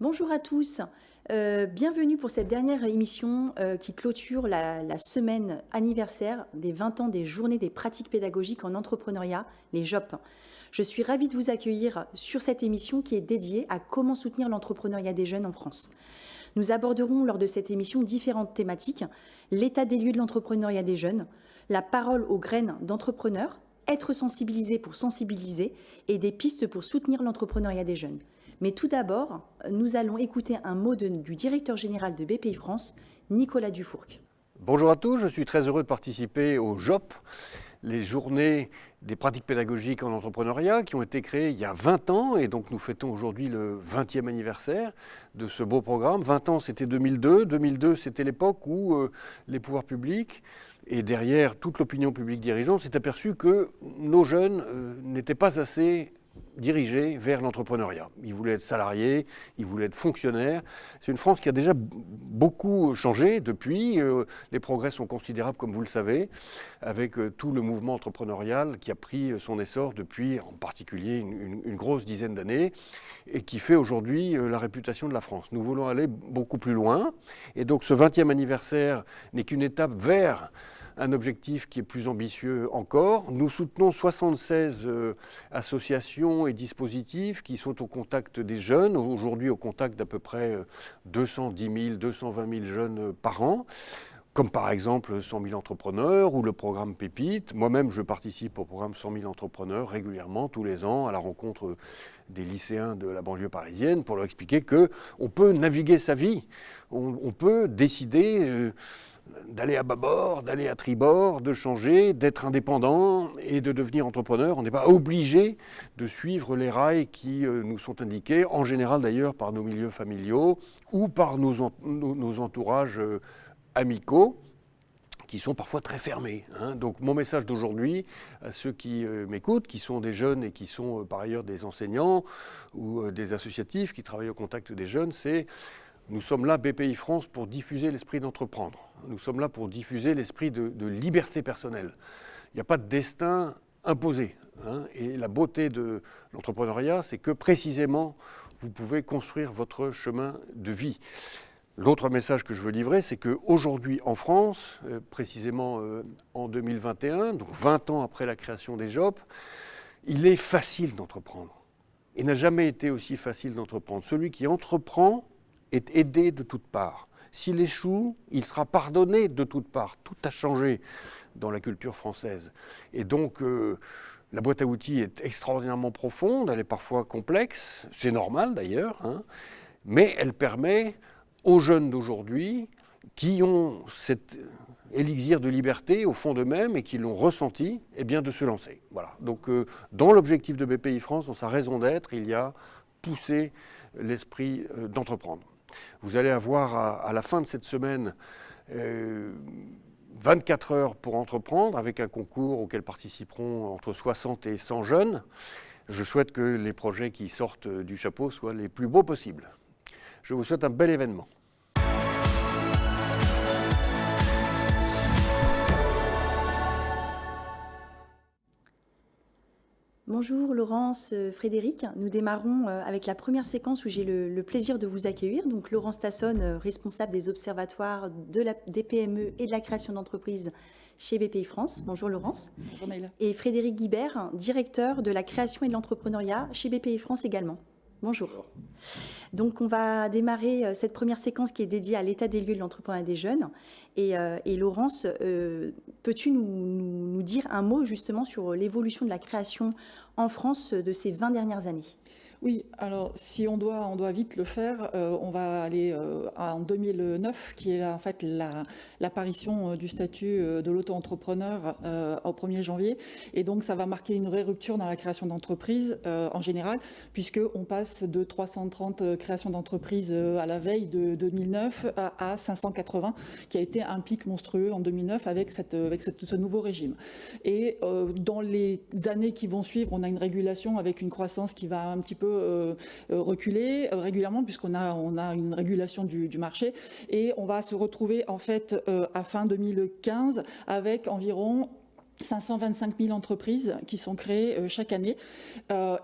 Bonjour à tous, bienvenue pour cette dernière émission qui clôture la semaine anniversaire des 20 ans des Journées des pratiques pédagogiques en entrepreneuriat, les JOP. Je suis ravie de vous accueillir sur cette émission qui est dédiée à comment soutenir l'entrepreneuriat des jeunes en France. Nous aborderons lors de cette émission différentes thématiques, l'état des lieux de l'entrepreneuriat des jeunes, la parole aux graines d'entrepreneurs, être sensibilisé pour sensibiliser et des pistes pour soutenir l'entrepreneuriat des jeunes. Mais tout d'abord, nous allons écouter un mot du directeur général de BPI France, Nicolas Dufourc. Bonjour à tous, je suis très heureux de participer au JOP, les journées des pratiques pédagogiques en entrepreneuriat qui ont été créées il y a 20 ans et donc nous fêtons aujourd'hui le 20e anniversaire de ce beau programme. 20 ans c'était 2002, 2002 c'était l'époque où les pouvoirs publics et derrière toute l'opinion publique dirigeante s'est aperçu que nos jeunes n'étaient pas assez dirigés vers l'entrepreneuriat. Ils voulaient être salariés, ils voulaient être fonctionnaires. C'est une France qui a déjà beaucoup changé depuis. Les progrès sont considérables, comme vous le savez, avec tout le mouvement entrepreneurial qui a pris son essor depuis, en particulier, une grosse dizaine d'années et qui fait aujourd'hui la réputation de la France. Nous voulons aller beaucoup plus loin et donc ce 20e anniversaire n'est qu'une étape vers un objectif qui est plus ambitieux encore. Nous soutenons 76 associations et dispositifs qui sont au contact des jeunes, aujourd'hui au contact d'à peu près 210 000, 220 000 jeunes par an, comme par exemple 100 000 entrepreneurs ou le programme Pépite. Moi-même, je participe au programme 100 000 entrepreneurs régulièrement, tous les ans, à la rencontre des lycéens de la banlieue parisienne pour leur expliquer qu'on peut naviguer sa vie, on peut décider d'aller à bâbord, d'aller à tribord, de changer, d'être indépendant et de devenir entrepreneur. On n'est pas obligé de suivre les rails qui nous sont indiqués, en général d'ailleurs par nos milieux familiaux ou par nos entourages amicaux, qui sont parfois très fermés. Donc mon message d'aujourd'hui à ceux qui m'écoutent, qui sont des jeunes et qui sont par ailleurs des enseignants ou des associatifs qui travaillent au contact des jeunes, c'est nous sommes là, BPI France, pour diffuser l'esprit d'entreprendre. Nous sommes là pour diffuser l'esprit de liberté personnelle. Il n'y a pas de destin imposé. Et la beauté de l'entrepreneuriat, c'est que précisément, vous pouvez construire votre chemin de vie. L'autre message que je veux livrer, c'est qu'aujourd'hui en France, précisément en 2021, donc 20 ans après la création des JOP, il est facile d'entreprendre. Il n'a jamais été aussi facile d'entreprendre. Celui qui entreprend est aidé de toutes parts. S'il échoue, il sera pardonné de toutes parts. Tout a changé dans la culture française. Et donc, la boîte à outils est extraordinairement profonde, elle est parfois complexe, c'est normal d'ailleurs, mais elle permet aux jeunes d'aujourd'hui qui ont cet élixir de liberté au fond d'eux-mêmes et qui l'ont ressenti, eh bien de se lancer. Voilà. Donc, dans l'objectif de BPI France, dans sa raison d'être, il y a pousser l'esprit d'entreprendre. Vous allez avoir à la fin de cette semaine 24 heures pour entreprendre avec un concours auquel participeront entre 60 et 100 jeunes. Je souhaite que les projets qui sortent du chapeau soient les plus beaux possibles. Je vous souhaite un bel événement. Bonjour Laurence, Frédéric. Nous démarrons avec la première séquence où j'ai le plaisir de vous accueillir. Donc Laurence Tassone, responsable des observatoires des PME et de la création d'entreprises chez BPI France. Bonjour Laurence. Bonjour Maëlle. Et Frédéric Guibert, directeur de la création et de l'entrepreneuriat chez BPI France également. Bonjour. Donc on va démarrer cette première séquence qui est dédiée à l'état des lieux de l'entrepreneuriat des jeunes. Et Laurence, peux-tu nous dire un mot justement sur l'évolution de la création en France de ces 20 dernières années ? Oui, alors si on doit vite le faire, on va aller en 2009, qui est en fait l'apparition du statut de l'auto-entrepreneur au 1er janvier. Et donc ça va marquer une vraie rupture dans la création d'entreprises en général, puisqu'on passe de 330 créations d'entreprises à la veille de 2009 à 580, qui a été un pic monstrueux en 2009 avec ce nouveau régime. Et dans les années qui vont suivre, on a une régulation avec une croissance qui va un petit peu reculer régulièrement puisqu'on a une régulation du marché et on va se retrouver en fait à fin 2015 avec environ 525 000 entreprises qui sont créées chaque année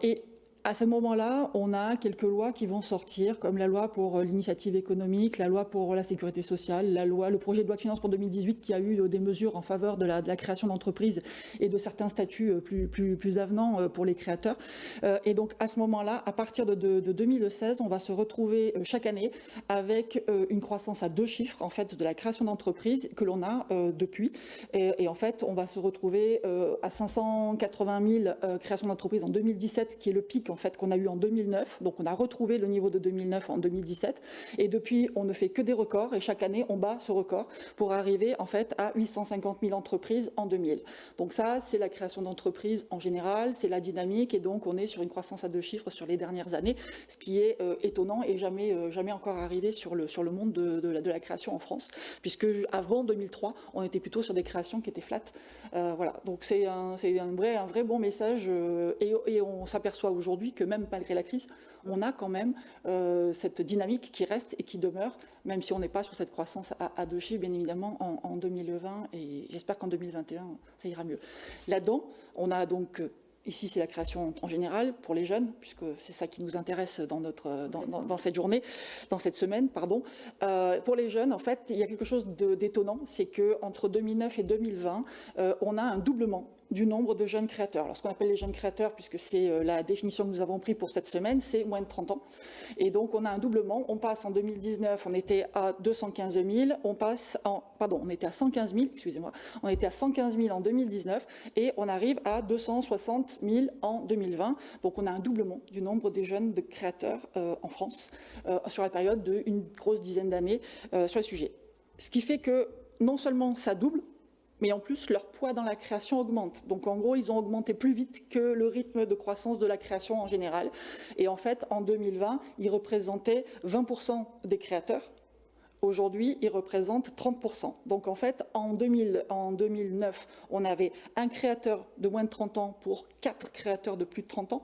et à ce moment-là, on a quelques lois qui vont sortir, comme la loi pour l'initiative économique, la loi pour la sécurité sociale, le projet de loi de finances pour 2018 qui a eu des mesures en faveur de la création d'entreprises et de certains statuts plus avenants pour les créateurs. Et donc à ce moment-là, à partir de 2016, on va se retrouver chaque année avec une croissance à 2 chiffres en fait de la création d'entreprises que l'on a depuis. Et en fait, on va se retrouver à 580 000 créations d'entreprises en 2017, qui est le pic en fait qu'on a eu en 2009. Donc on a retrouvé le niveau de 2009 en 2017 et depuis on ne fait que des records et chaque année on bat ce record pour arriver en fait à 850 000 entreprises en 2000. Donc ça c'est la création d'entreprises en général, c'est la dynamique et donc on est sur une croissance à 2 chiffres sur les dernières années, ce qui est étonnant et jamais encore arrivé sur le monde de la création en France, puisque avant 2003 on était plutôt sur des créations qui étaient flat. Voilà, donc c'est un vrai bon message et on s'aperçoit aujourd'hui que même malgré la crise, on a quand même cette dynamique qui reste et qui demeure, même si on n'est pas sur cette croissance à 2 chiffres, bien évidemment, en 2020, et j'espère qu'en 2021, ça ira mieux. Là-dedans, on a donc... Ici, c'est la création en général pour les jeunes, puisque c'est ça qui nous intéresse dans cette journée, dans cette semaine, pardon. Pour les jeunes, en fait, il y a quelque chose d'étonnant, c'est qu'entre 2009 et 2020, on a un doublement du nombre de jeunes créateurs. Alors, ce qu'on appelle les jeunes créateurs, puisque c'est la définition que nous avons prise pour cette semaine, c'est moins de 30 ans. Et donc, on a un doublement. On passe en 2019, on était à 215 000. On était à 115 000, excusez-moi. On était à 115 000 en 2019 et on arrive à 260 000 en 2020. Donc, on a un doublement du nombre des jeunes de créateurs en France sur la période d'une grosse dizaine d'années sur le sujet. Ce qui fait que non seulement ça double, mais en plus, leur poids dans la création augmente. Donc, en gros, ils ont augmenté plus vite que le rythme de croissance de la création en général. Et en fait, en 2020, ils représentaient 20% des créateurs. Aujourd'hui, ils représentent 30%. Donc, en fait, en 2009, on avait un créateur de moins de 30 ans pour 4 créateurs de plus de 30 ans.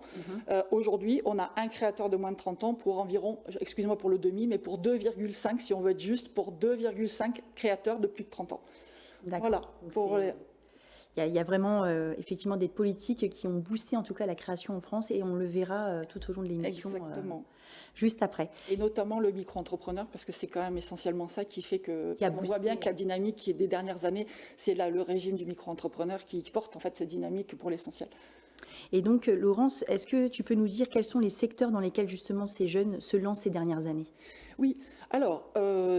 Aujourd'hui, on a un créateur de moins de 30 ans pour environ, excusez-moi pour le demi, mais pour 2,5, si on veut être juste, pour 2,5 créateurs de plus de 30 ans. Voilà. Il y a vraiment effectivement des politiques qui ont boosté en tout cas la création en France et on le verra tout au long de l'émission juste après. Et notamment le micro-entrepreneur, parce que c'est quand même essentiellement ça qui fait on voit bien que la dynamique des dernières années, c'est le régime du micro-entrepreneur qui porte en fait cette dynamique pour l'essentiel. Et donc, Laurence, est-ce que tu peux nous dire quels sont les secteurs dans lesquels justement ces jeunes se lancent ces dernières années ? Oui, alors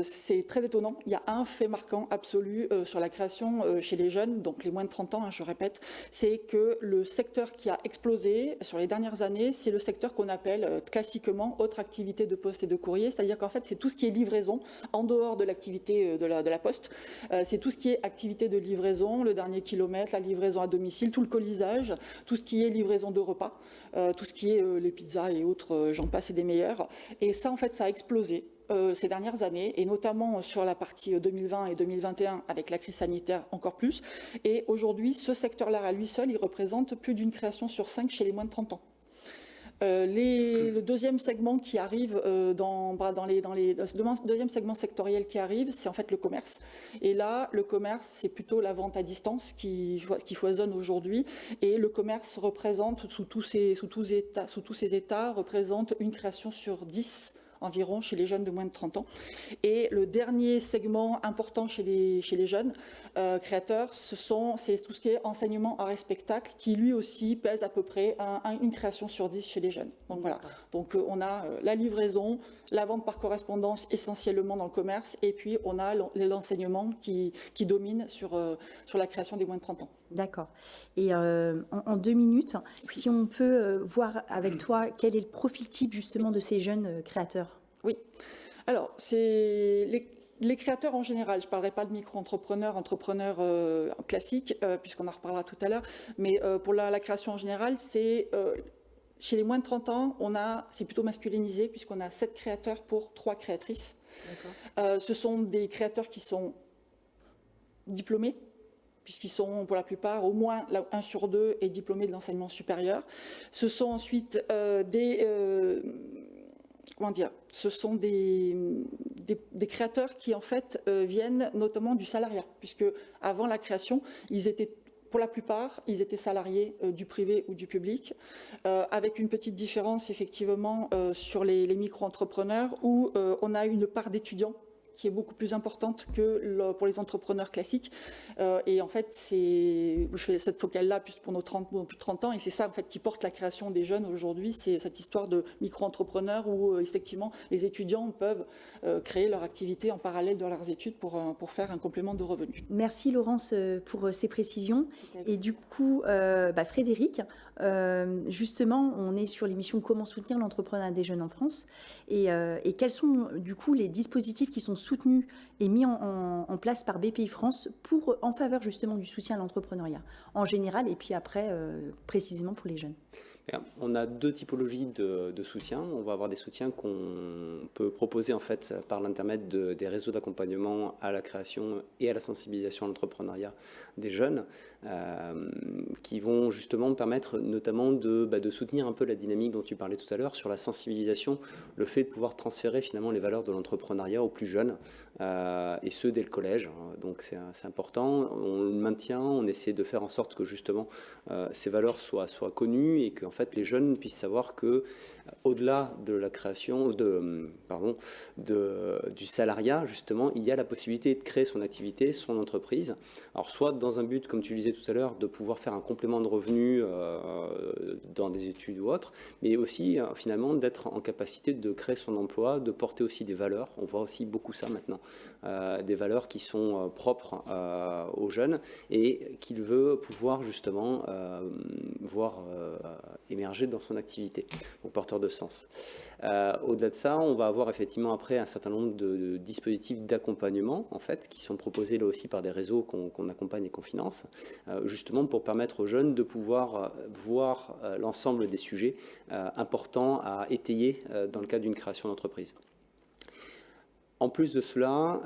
c'est très étonnant. Il y a un fait marquant absolu sur la création chez les jeunes, donc les moins de 30 ans, hein, je répète, c'est que le secteur qui a explosé sur les dernières années, c'est le secteur qu'on appelle classiquement autre activité de poste et de courrier, c'est-à-dire qu'en fait c'est tout ce qui est livraison en dehors de l'activité de la poste. C'est tout ce qui est activité de livraison, le dernier kilomètre, la livraison à domicile, tout le colisage, tout ce qui est livraison de repas, tout ce qui est les pizzas et autres, j'en passe et des meilleurs. Et ça, en fait, ça a explosé ces dernières années, et notamment sur la partie 2020 et 2021 avec la crise sanitaire encore plus. Et aujourd'hui, ce secteur-là, à lui seul, il représente plus d'une création sur 5 chez les moins de 30 ans. Le deuxième segment qui arrive deuxième segment sectoriel qui arrive, c'est en fait le commerce. Et là, le commerce, c'est plutôt la vente à distance qui foisonne aujourd'hui. Et le commerce représente, sous tous ces états, représente une création sur 10 environ chez les jeunes de moins de 30 ans. Et le dernier segment important chez les jeunes créateurs, c'est tout ce qui est enseignement, art et spectacle, qui lui aussi pèse à peu près une création sur 10 chez les jeunes. Donc voilà. Donc on a la livraison, la vente par correspondance essentiellement dans le commerce, et puis on a l'enseignement qui domine sur la création des moins de 30 ans. D'accord. Et en 2 minutes, si on peut voir avec toi quel est le profil type justement de ces jeunes créateurs. Oui. Alors, c'est les créateurs en général. Je ne parlerai pas de micro-entrepreneurs, entrepreneurs classiques, puisqu'on en reparlera tout à l'heure. Mais pour la création en général, c'est chez les moins de 30 ans, c'est plutôt masculinisé, puisqu'on a 7 créateurs pour 3 créatrices. Ce sont des créateurs qui sont diplômés, puisqu'ils sont pour la plupart, au moins 1 sur 2 est diplômé de l'enseignement supérieur. Ce sont ensuite ce sont des créateurs qui en fait viennent notamment du salariat, puisque avant la création, ils étaient pour la plupart, ils étaient salariés du privé ou du public, avec une petite différence effectivement sur les micro-entrepreneurs où on a une part d'étudiants qui est beaucoup plus importante que pour les entrepreneurs classiques. Et en fait, je fais cette focale-là plus pour plus de 30 ans, et c'est ça en fait qui porte la création des jeunes aujourd'hui, c'est cette histoire de micro-entrepreneurs où effectivement les étudiants peuvent créer leur activité en parallèle de leurs études pour faire un complément de revenus. Merci Laurence pour ces précisions. Et du coup, Frédéric, justement, on est sur l'émission Comment soutenir l'entrepreneuriat des jeunes en France, et quels sont du coup les dispositifs qui sont soutenus et mis en place par BPI France en faveur justement du soutien à l'entrepreneuriat en général et puis après précisément pour les jeunes. On a deux typologies de soutien. On va avoir des soutiens qu'on peut proposer en fait par l'intermédiaire des réseaux d'accompagnement à la création et à la sensibilisation à l'entrepreneuriat des jeunes, qui vont justement permettre notamment de soutenir un peu la dynamique dont tu parlais tout à l'heure sur la sensibilisation, le fait de pouvoir transférer finalement les valeurs de l'entrepreneuriat aux plus jeunes, et ce dès le collège. Donc c'est important, on le maintient, on essaie de faire en sorte que justement ces valeurs soient connues et qu'en fait les jeunes puissent savoir que au-delà de la création du salariat, justement, il y a la possibilité de créer son activité, son entreprise. Alors soit dans un but, comme tu le disais tout à l'heure, de pouvoir faire un complément de revenus dans des études ou autres, mais aussi finalement d'être en capacité de créer son emploi, de porter aussi des valeurs. On voit aussi beaucoup ça maintenant, des valeurs qui sont propres aux jeunes et qu'il veut pouvoir justement voir émerger dans son activité, donc porteur de sens. Au-delà de ça, on va avoir effectivement après un certain nombre de dispositifs d'accompagnement en fait, qui sont proposés là aussi par des réseaux qu'on accompagne et qu'on finance, justement pour permettre aux jeunes de pouvoir voir l'ensemble des sujets importants à étayer dans le cadre d'une création d'entreprise. En plus de cela,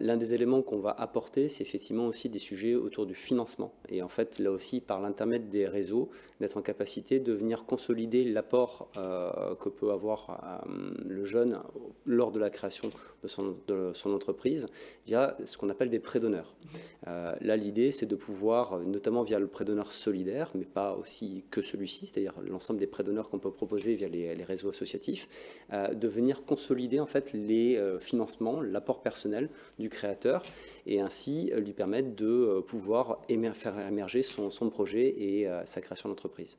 l'un des éléments qu'on va apporter, c'est effectivement aussi des sujets autour du financement. Et en fait, là aussi, par l'intermédiaire des réseaux, d'être en capacité de venir consolider l'apport que peut avoir le jeune lors de la création de son entreprise via ce qu'on appelle des prêts d'honneur. Là, l'idée, c'est de pouvoir, notamment via le prêt d'honneur solidaire, mais pas aussi que celui-ci, c'est-à-dire l'ensemble des prêts d'honneur qu'on peut proposer via les réseaux associatifs, de venir consolider en fait les financement, l'apport personnel du créateur et ainsi lui permettre de pouvoir faire émerger son projet et sa création d'entreprise.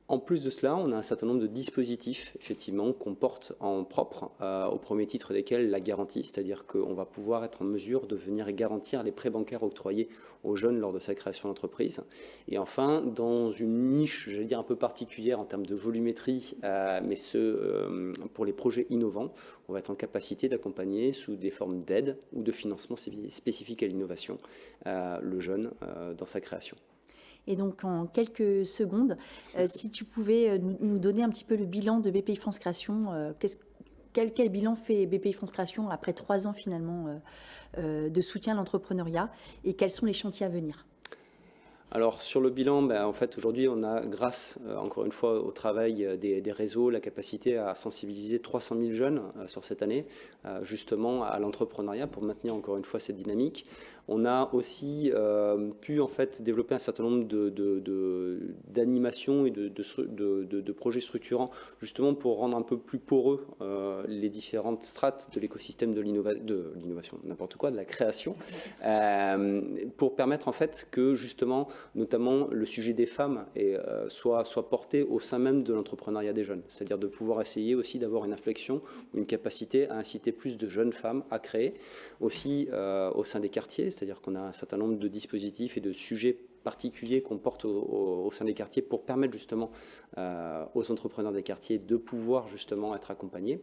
En plus de cela, on a un certain nombre de dispositifs effectivement qu'on porte en propre, au premier titre desquels la garantie, c'est-à-dire qu'on va pouvoir être en mesure de venir garantir les prêts bancaires octroyés aux jeunes lors de sa création d'entreprise. Et enfin, dans une niche, j'allais dire un peu particulière en termes de volumétrie, mais pour les projets innovants, on va être en capacité d'accompagner sous des formes d'aide ou de financement spécifique à l'innovation le jeune dans sa création. Et donc, en quelques secondes, si tu pouvais nous donner un petit peu le bilan de BPI France Création, quel bilan fait BPI France Création après 3 ans finalement de soutien à l'entrepreneuriat et quels sont les chantiers à venir ? Alors sur le bilan, en fait aujourd'hui on a grâce encore une fois au travail des réseaux la capacité à sensibiliser 300 000 jeunes sur cette année justement à l'entrepreneuriat pour maintenir encore une fois cette dynamique. On a aussi pu en fait développer un certain nombre d'animations et de projets structurants justement pour rendre un peu plus poreux les différentes strates de l'écosystème de l'innovation, n'importe quoi, de la création, pour permettre en fait que justement notamment le sujet des femmes soit porté au sein même de l'entrepreneuriat des jeunes, c'est-à-dire de pouvoir essayer aussi d'avoir une inflexion ou une capacité à inciter plus de jeunes femmes à créer, aussi au sein des quartiers, c'est-à-dire qu'on a un certain nombre de dispositifs et de sujets particuliers qu'on porte au sein des quartiers pour permettre justement aux entrepreneurs des quartiers de pouvoir justement être accompagnés.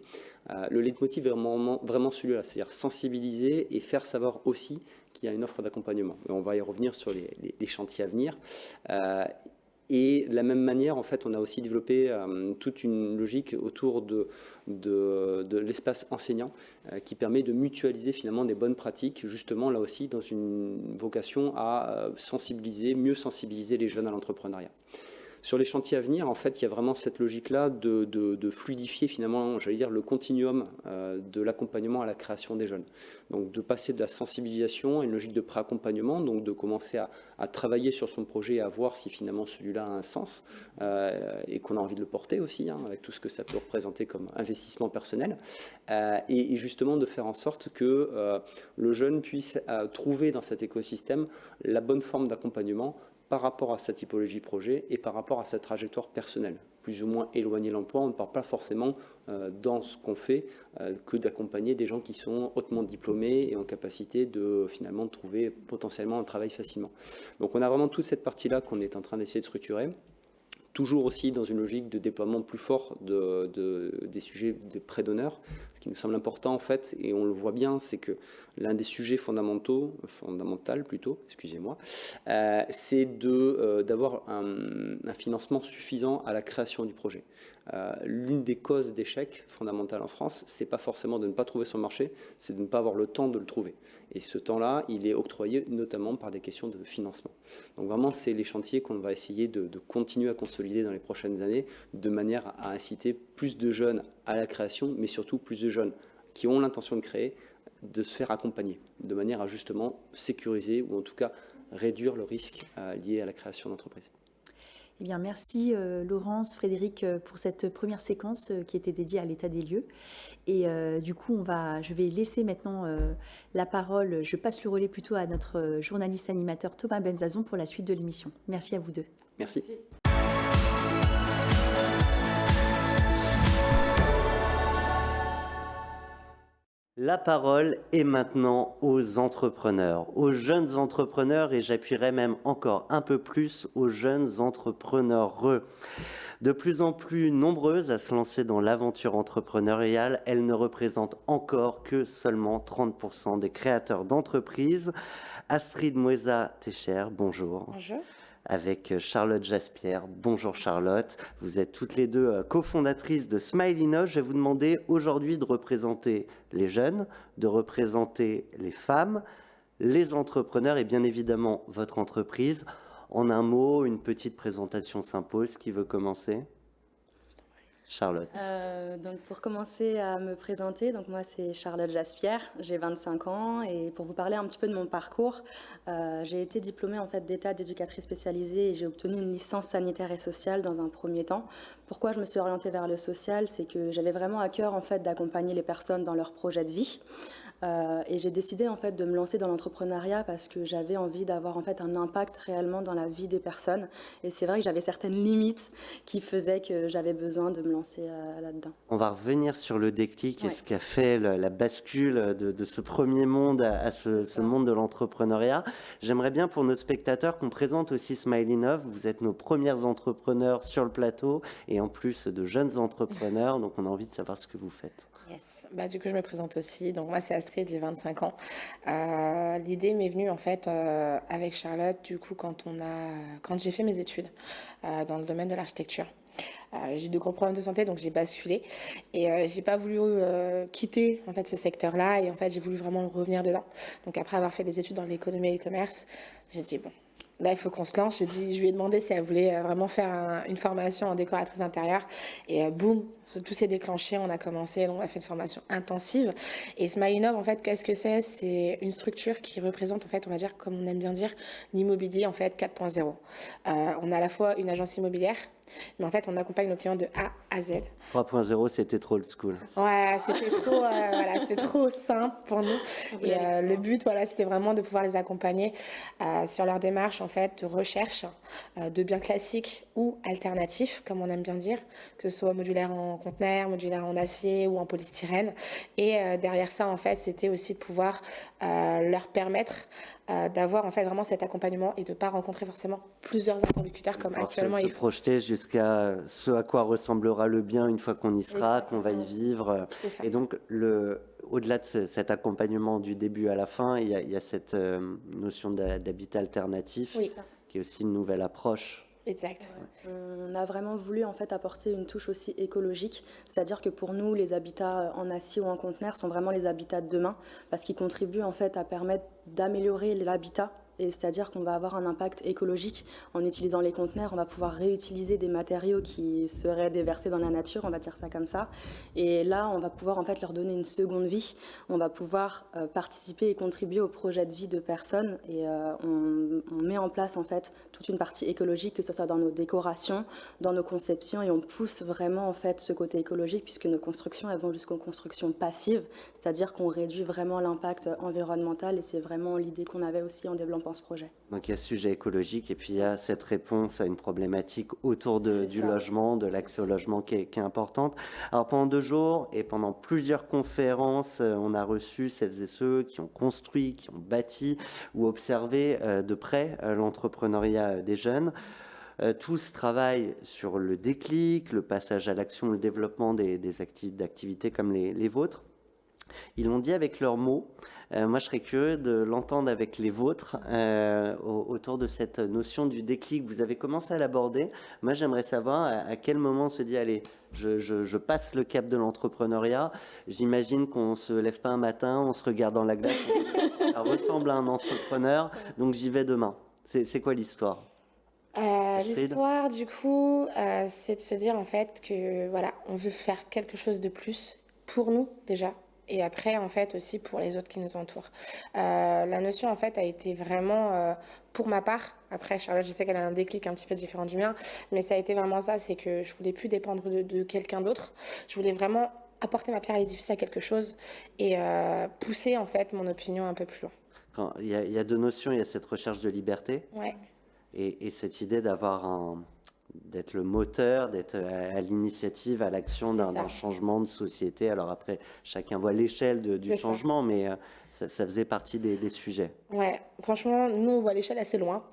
Le leitmotiv est vraiment celui-là, c'est-à-dire sensibiliser et faire savoir aussi qu'il y a une offre d'accompagnement. On va y revenir sur les chantiers à venir. Et de la même manière, en fait, on a aussi développé toute une logique autour de l'espace enseignant qui permet de mutualiser finalement des bonnes pratiques, justement là aussi dans une vocation à mieux sensibiliser les jeunes à l'entrepreneuriat. Sur les chantiers à venir, en fait, il y a vraiment cette logique-là de fluidifier finalement, j'allais dire, le continuum de l'accompagnement à la création des jeunes. Donc de passer de la sensibilisation à une logique de pré-accompagnement, donc de commencer à travailler sur son projet et à voir si finalement celui-là a un sens et qu'on a envie de le porter aussi, avec tout ce que ça peut représenter comme investissement personnel. Et justement de faire en sorte que le jeune puisse trouver dans cet écosystème la bonne forme d'accompagnement par rapport à sa typologie projet et par rapport à sa trajectoire personnelle. Plus ou moins éloigné de l'emploi, on ne parle pas forcément dans ce qu'on fait que d'accompagner des gens qui sont hautement diplômés et en capacité de finalement trouver potentiellement un travail facilement. Donc on a vraiment toute cette partie-là qu'on est en train d'essayer de structurer. Toujours aussi dans une logique de déploiement plus fort des sujets de pré-donneurs. Ce qui nous semble important en fait, et on le voit bien, c'est que l'un des sujets fondamental plutôt, excusez-moi, c'est d'avoir un financement suffisant à la création du projet. L'une des causes d'échec fondamentales en France, c'est pas forcément de ne pas trouver son marché, c'est de ne pas avoir le temps de le trouver. Et ce temps-là, il est octroyé notamment par des questions de financement. Donc vraiment, c'est les chantiers qu'on va essayer de continuer à consolider dans les prochaines années, de manière à inciter plus de jeunes à la création, mais surtout plus de jeunes qui ont l'intention de créer, de se faire accompagner, de manière à justement sécuriser ou en tout cas réduire le risque lié à la création d'entreprise. Eh bien, merci Laurence, Frédéric, pour cette première séquence qui était dédiée à l'état des lieux. Et du coup, je vais laisser maintenant la parole, je passe le relais plutôt à notre journaliste animateur Thomas Benzazon pour la suite de l'émission. Merci à vous deux. Merci. La parole est maintenant aux entrepreneurs, aux jeunes entrepreneurs et j'appuierai même encore un peu plus aux jeunes entrepreneurs. De plus en plus nombreuses à se lancer dans l'aventure entrepreneuriale, elles ne représentent encore que seulement 30% des créateurs d'entreprises. Astrid Moesa-Techer, bonjour. Bonjour. Avec Charlotte Jaspierre. Bonjour Charlotte, vous êtes toutes les deux cofondatrices de Smiley9. Je vais vous demander aujourd'hui de représenter les jeunes, de représenter les femmes, les entrepreneurs et bien évidemment votre entreprise. En un mot, une petite présentation s'impose. Qui veut commencer ? Charlotte. Donc pour commencer à me présenter, donc moi c'est Charlotte Jaspierre, j'ai 25 ans et pour vous parler un petit peu de mon parcours, j'ai été diplômée en fait d'état d'éducatrice spécialisée et j'ai obtenu une licence sanitaire et sociale dans un premier temps. Pourquoi je me suis orientée vers le social, c'est que j'avais vraiment à cœur en fait d'accompagner les personnes dans leur projet de vie. Et j'ai décidé en fait de me lancer dans l'entrepreneuriat parce que j'avais envie d'avoir en fait un impact réellement dans la vie des personnes. Et c'est vrai que j'avais certaines limites qui faisaient que j'avais besoin de me lancer là-dedans. On va revenir sur le déclic et ce qu'a fait la bascule de ce premier monde à ce monde de l'entrepreneuriat. J'aimerais bien pour nos spectateurs qu'on présente aussi Smiley9. Vous êtes nos premières entrepreneurs sur le plateau et en plus de jeunes entrepreneurs. Donc on a envie de savoir ce que vous faites. Yes. Du coup, je me présente aussi. Donc moi, c'est Astrid, j'ai 25 ans. L'idée m'est venue en fait avec Charlotte, du coup, quand j'ai fait mes études dans le domaine de l'architecture. J'ai eu de gros problèmes de santé, donc j'ai basculé et j'ai pas voulu quitter en fait ce secteur-là et en fait j'ai voulu vraiment revenir dedans. Donc après avoir fait des études dans l'économie et le commerce, j'ai dit bon. Là, il faut qu'on se lance. Je lui ai demandé si elle voulait vraiment faire une formation en décoratrice d'intérieur. Et boum, tout s'est déclenché. On a commencé, on a fait une formation intensive. Et Smiley9, en fait, qu'est-ce que c'est ? C'est une structure qui représente, en fait, on va dire, comme on aime bien dire, l'immobilier, en fait, 4.0. On a à la fois une agence immobilière, mais en fait, on accompagne nos clients de A à Z. 3.0, c'était trop old school. Ouais, c'était trop, c'était trop simple pour nous. Et le but, c'était vraiment de pouvoir les accompagner sur leur démarche, en fait, de recherche de biens classiques ou alternatifs, comme on aime bien dire, que ce soit modulaire en conteneur, modulaire en acier ou en polystyrène. Et derrière ça, en fait, c'était aussi de pouvoir leur permettre d'avoir en fait vraiment cet accompagnement et de ne pas rencontrer forcément plusieurs interlocuteurs comme actuellement il faut. Se projeter jusqu'à ce à quoi ressemblera le bien une fois qu'on y sera, qu'on va y vivre. Et donc, au-delà de cet accompagnement du début à la fin, il y a cette notion d'habitat alternatif qui est aussi une nouvelle approche. Exact. On a vraiment voulu en fait apporter une touche aussi écologique, c'est-à-dire que pour nous, les habitats en acier ou en conteneur sont vraiment les habitats de demain parce qu'ils contribuent en fait à permettre d'améliorer l'habitat et c'est-à-dire qu'on va avoir un impact écologique en utilisant les conteneurs. On va pouvoir réutiliser des matériaux qui seraient déversés dans la nature, on va dire ça comme ça. Et là, on va pouvoir en fait leur donner une seconde vie. On va pouvoir participer et contribuer au projet de vie de personnes. Et on met en place en fait toute une partie écologique, que ce soit dans nos décorations, dans nos conceptions, et on pousse vraiment en fait ce côté écologique, puisque nos constructions elles vont jusqu'aux constructions passives, c'est-à-dire qu'on réduit vraiment l'impact environnemental, et c'est vraiment l'idée qu'on avait aussi en développant ce projet. Donc il y a ce sujet écologique et puis il y a cette réponse à une problématique autour du logement, de l'accès au logement qui est importante. Alors pendant 2 jours et pendant plusieurs conférences, on a reçu celles et ceux qui ont construit, qui ont bâti ou observé de près l'entrepreneuriat des jeunes. Tous travaillent sur le déclic, le passage à l'action, le développement d'activités comme les vôtres. Ils l'ont dit avec leurs mots. Moi, je serais curieux de l'entendre avec les vôtres autour de cette notion du déclic. Vous avez commencé à l'aborder. Moi, j'aimerais savoir à quel moment on se dit, allez, je passe le cap de l'entrepreneuriat. J'imagine qu'on ne se lève pas un matin, on se regarde dans la glace, ça ressemble à un entrepreneur, donc j'y vais demain. C'est quoi l'histoire ? L'histoire, du coup, c'est de se dire en fait que voilà, on veut faire quelque chose de plus pour nous déjà. Et après, en fait, aussi pour les autres qui nous entourent. La notion, en fait, a été vraiment, pour ma part, après, Charlotte, je sais qu'elle a un déclic un petit peu différent du mien, mais ça a été vraiment ça, c'est que je voulais plus dépendre de quelqu'un d'autre. Je voulais vraiment apporter ma pierre à l'édifice à quelque chose et pousser, en fait, mon opinion un peu plus loin. Il y a 2 notions, il y a cette recherche de liberté Ouais. et cette idée d'être le moteur, d'être à l'initiative, à l'action d'un changement de société. Alors après, chacun voit l'échelle du changement, mais ça faisait partie des sujets. Ouais, franchement, nous, on voit l'échelle assez loin.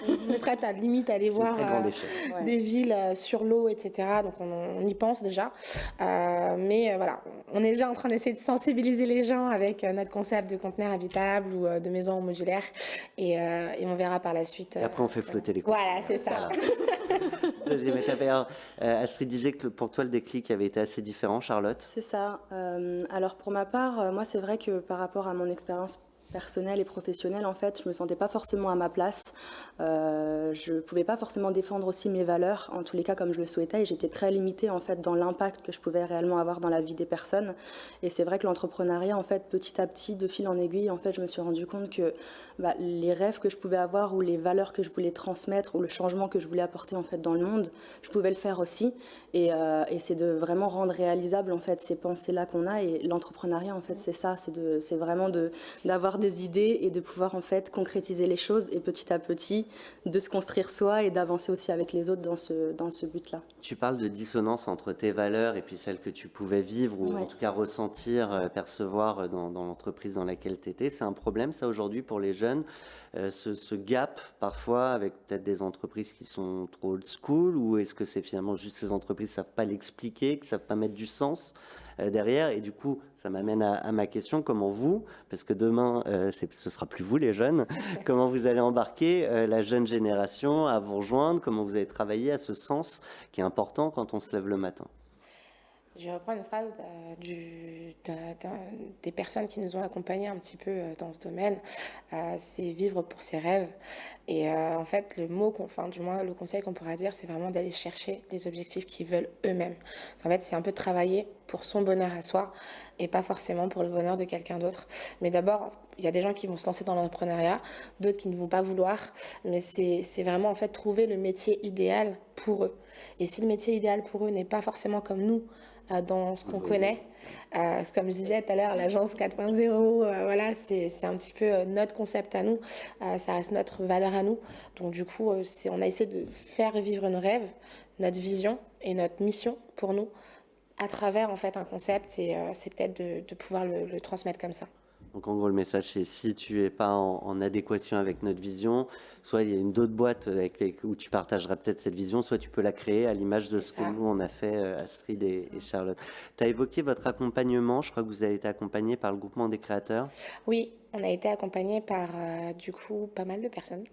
On est prête à limite aller voir des villes sur l'eau, etc. Donc, on y pense déjà. Mais voilà, on est déjà en train d'essayer de sensibiliser les gens avec notre concept de conteneurs habitables ou de maisons modulaires. Et on verra par la suite. Et après, on fait flotter les conteneurs. Voilà, c'est ça. Deuxième étape. Astrid disait que pour toi, le déclic avait été assez différent, Charlotte. C'est ça. Alors pour ma part, moi c'est vrai que par rapport à mon expérience personnelle et professionnelle, en fait, je me sentais pas forcément à ma place. Je pouvais pas forcément défendre aussi mes valeurs, en tous les cas comme je le souhaitais, et j'étais très limitée en fait dans l'impact que je pouvais réellement avoir dans la vie des personnes. Et c'est vrai que l'entrepreneuriat, en fait, petit à petit, de fil en aiguille, en fait, je me suis rendu compte que les rêves que je pouvais avoir ou les valeurs que je voulais transmettre ou le changement que je voulais apporter en fait dans le monde, je pouvais le faire aussi. Et c'est de vraiment rendre réalisable en fait ces pensées-là qu'on a. Et l'entrepreneuriat, en fait, c'est ça, c'est vraiment d'avoir des idées et de pouvoir en fait concrétiser les choses et petit à petit de se construire soi et d'avancer aussi avec les autres dans ce but-là. Tu parles de dissonance entre tes valeurs et puis celles que tu pouvais vivre ou en tout cas ressentir, percevoir dans l'entreprise dans laquelle tu étais. C'est un problème ça aujourd'hui pour les jeunes, ce gap parfois avec peut-être des entreprises qui sont trop old school, ou est-ce que c'est finalement juste ces entreprises ne savent pas l'expliquer, qui ne savent pas mettre du sens derrière? Et du coup, ça m'amène à ma question, comment vous, parce que demain, ce sera plus vous les jeunes, comment vous allez embarquer la jeune génération à vous rejoindre, comment vous allez travailler à ce sens qui est important quand on se lève le matin? Je reprends une phrase des personnes qui nous ont accompagnés un petit peu dans ce domaine. C'est vivre pour ses rêves. Et en fait, du moins le conseil qu'on pourra dire, c'est vraiment d'aller chercher les objectifs qu'ils veulent eux-mêmes. En fait, c'est un peu travailler pour son bonheur à soi et pas forcément pour le bonheur de quelqu'un d'autre. Mais d'abord, il y a des gens qui vont se lancer dans l'entrepreneuriat, d'autres qui ne vont pas vouloir. Mais c'est vraiment en fait trouver le métier idéal pour eux. Et si le métier idéal pour eux n'est pas forcément comme nous, dans ce qu'on connaît. Comme je disais tout à l'heure, l'agence 4.0, voilà, c'est un petit peu notre concept à nous, ça reste notre valeur à nous. Donc du coup, on a essayé de faire vivre nos rêves, notre vision et notre mission pour nous à travers en fait un concept, et c'est peut-être de pouvoir le transmettre comme ça. Donc en gros, le message, c'est si tu n'es pas en adéquation avec notre vision, soit il y a une autre boîte où tu partageras peut-être cette vision, soit tu peux la créer à l'image de ce que nous, on a fait, Astrid et Charlotte. Tu as évoqué votre accompagnement, je crois que vous avez été accompagné par le groupement des créateurs. Oui, On a été accompagné par, du coup, pas mal de personnes.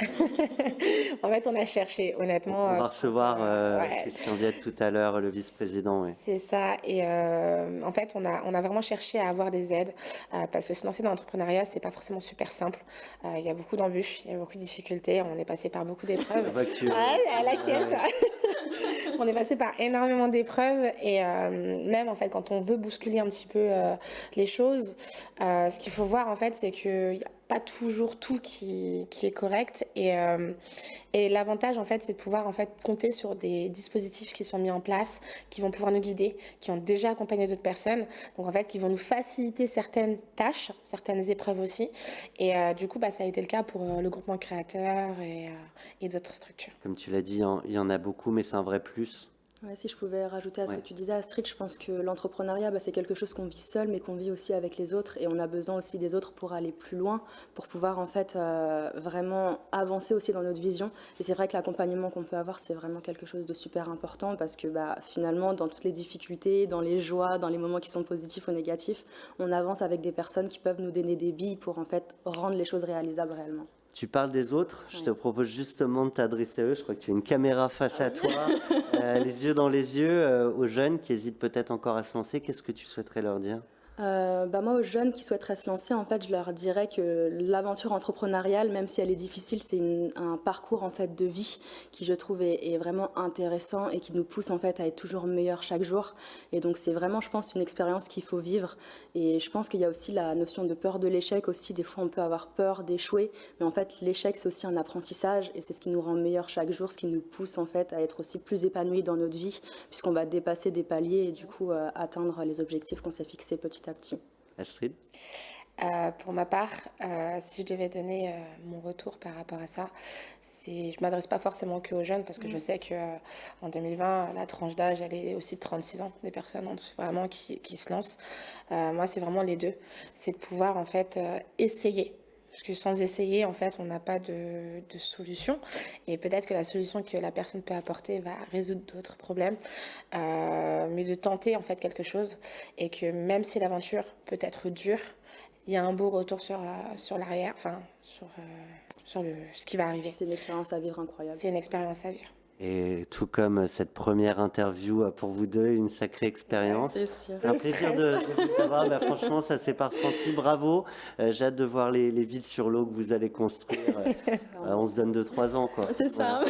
En fait, on a cherché, honnêtement. On va recevoir ouais. Christian Viette tout à l'heure, le vice-président. Ouais. C'est ça. Et en fait, on a vraiment cherché à avoir des aides parce que se lancer dans l'entrepreneuriat, c'est pas forcément super simple. Il y a beaucoup d'embûches, il y a beaucoup de difficultés. On est passé par beaucoup d'épreuves. Elle acquiesce. On est passé par énormément d'épreuves et même en fait quand on veut bousculer un petit peu les choses, ce qu'il faut voir en fait c'est qu'il n'y a pas toujours tout qui est correct et l'avantage en fait c'est de pouvoir en fait compter sur des dispositifs qui sont mis en place, qui vont pouvoir nous guider, qui ont déjà accompagné d'autres personnes, donc en fait qui vont nous faciliter certaines tâches, certaines épreuves aussi et du coup ça a été le cas pour le groupement créateur et d'autres structures. Comme tu l'as dit, il y en a beaucoup, mais c'est un vrai plus. Ouais, si je pouvais rajouter à ce que tu disais, Astrid, je pense que l'entrepreneuriat, c'est quelque chose qu'on vit seul, mais qu'on vit aussi avec les autres. Et on a besoin aussi des autres pour aller plus loin, pour pouvoir en fait vraiment avancer aussi dans notre vision. Et c'est vrai que l'accompagnement qu'on peut avoir, c'est vraiment quelque chose de super important parce que finalement, dans toutes les difficultés, dans les joies, dans les moments qui sont positifs ou négatifs, on avance avec des personnes qui peuvent nous donner des billes pour en fait rendre les choses réalisables réellement. Tu parles des autres, je te propose justement de t'adresser à eux. Je crois que tu as une caméra face à toi, les yeux dans les yeux, aux jeunes qui hésitent peut-être encore à se lancer. Qu'est-ce que tu souhaiterais leur dire ? Moi, aux jeunes qui souhaiteraient se lancer, en fait, je leur dirais que l'aventure entrepreneuriale, même si elle est difficile, c'est un parcours en fait de vie qui, je trouve, est vraiment intéressant et qui nous pousse en fait à être toujours meilleur chaque jour. Et donc, c'est vraiment, je pense, une expérience qu'il faut vivre. Et je pense qu'il y a aussi la notion de peur de l'échec aussi. Des fois, on peut avoir peur d'échouer, mais en fait, l'échec, c'est aussi un apprentissage et c'est ce qui nous rend meilleur chaque jour, ce qui nous pousse en fait à être aussi plus épanouis dans notre vie, puisqu'on va dépasser des paliers et du coup atteindre les objectifs qu'on s'est fixés petit à petit. Astrid ? Pour ma part, si je devais donner mon retour par rapport à ça, je ne m'adresse pas forcément qu'aux jeunes parce que je sais qu'en 2020, la tranche d'âge, elle est aussi de 36 ans, des personnes vraiment qui se lancent. Moi, c'est vraiment les deux. C'est de pouvoir en fait essayer. Parce que sans essayer, en fait, on n'a pas de solution. Et peut-être que la solution que la personne peut apporter va résoudre d'autres problèmes. Mais de tenter, en fait, quelque chose. Et que même si l'aventure peut être dure, il y a un beau retour sur l'arrière, enfin, sur ce qui va arriver. C'est une expérience à vivre incroyable. C'est une expérience à vivre. Et tout comme cette première interview pour vous deux, une sacrée expérience. C'est sûr. C'est un plaisir de vous avoir. Franchement, ça s'est pas ressenti. Bravo. J'ai hâte de voir les villes sur l'eau que vous allez construire. On se donne 2-3 ans, quoi. C'est ça.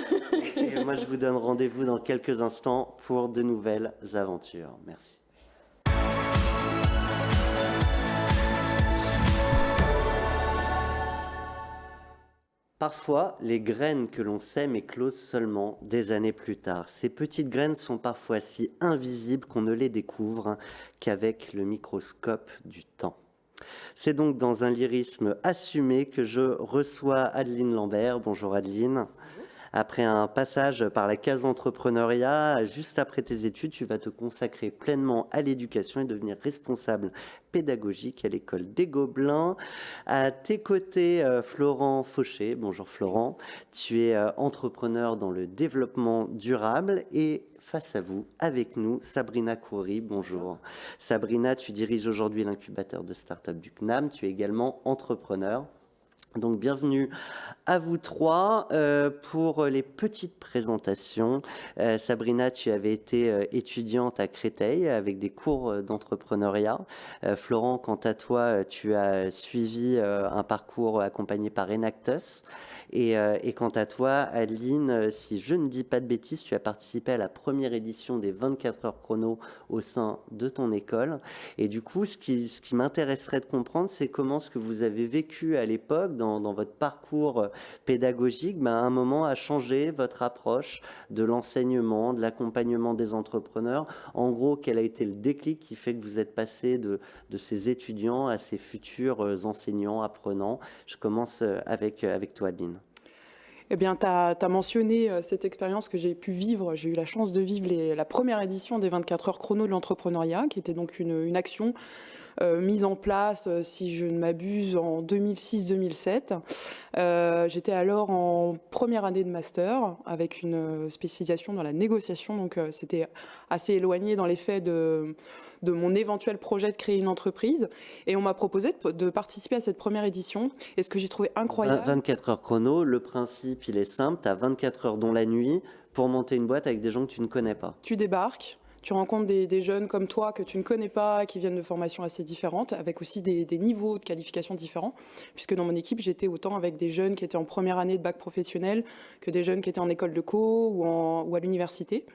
Et moi, je vous donne rendez-vous dans quelques instants pour de nouvelles aventures. Merci. Parfois, les graines que l'on sème éclosent seulement des années plus tard. Ces petites graines sont parfois si invisibles qu'on ne les découvre qu'avec le microscope du temps. C'est donc dans un lyrisme assumé que je reçois Adeline Lambert. Bonjour Adeline. Après un passage par la case entrepreneuriat, juste après tes études, tu vas te consacrer pleinement à l'éducation et devenir responsable pédagogique à l'école des Gobelins. À tes côtés, Florent Fauché. Bonjour Florent. Tu es entrepreneur dans le développement durable et face à vous, avec nous, Sabrina Khoury. Bonjour. Sabrina, tu diriges aujourd'hui l'incubateur de start-up du CNAM. Tu es également entrepreneur. Donc bienvenue à vous trois. Pour les petites présentations, Sabrina, tu avais été étudiante à Créteil avec des cours d'entrepreneuriat. Florent, quant à toi, tu as suivi un parcours accompagné par Enactus. Et quant à toi, Adeline, si je ne dis pas de bêtises, tu as participé à la première édition des 24 heures chrono au sein de ton école. Et du coup, ce qui m'intéresserait de comprendre, c'est comment ce que vous avez vécu à l'époque dans votre parcours pédagogique, à un moment a changé votre approche de l'enseignement, de l'accompagnement des entrepreneurs. En gros, quel a été le déclic qui fait que vous êtes passé de ces étudiants à ces futurs enseignants, apprenants? Je commence avec toi, Adeline. Eh bien, tu as mentionné cette expérience que j'ai pu vivre. J'ai eu la chance de vivre la première édition des 24 heures chrono de l'entrepreneuriat, qui était donc une action mise en place, si je ne m'abuse, en 2006-2007. J'étais alors en première année de master avec une spécialisation dans la négociation, donc c'était assez éloigné dans les faits de mon éventuel projet de créer une entreprise. Et on m'a proposé de participer à cette première édition. Et ce que j'ai trouvé incroyable... 24 heures chrono, le principe, il est simple. Tu as 24 heures dont la nuit pour monter une boîte avec des gens que tu ne connais pas. Tu débarques, tu rencontres des jeunes comme toi que tu ne connais pas, qui viennent de formations assez différentes, avec aussi des niveaux de qualification différents, puisque dans mon équipe, j'étais autant avec des jeunes qui étaient en première année de bac professionnel que des jeunes qui étaient en école de co ou à l'université.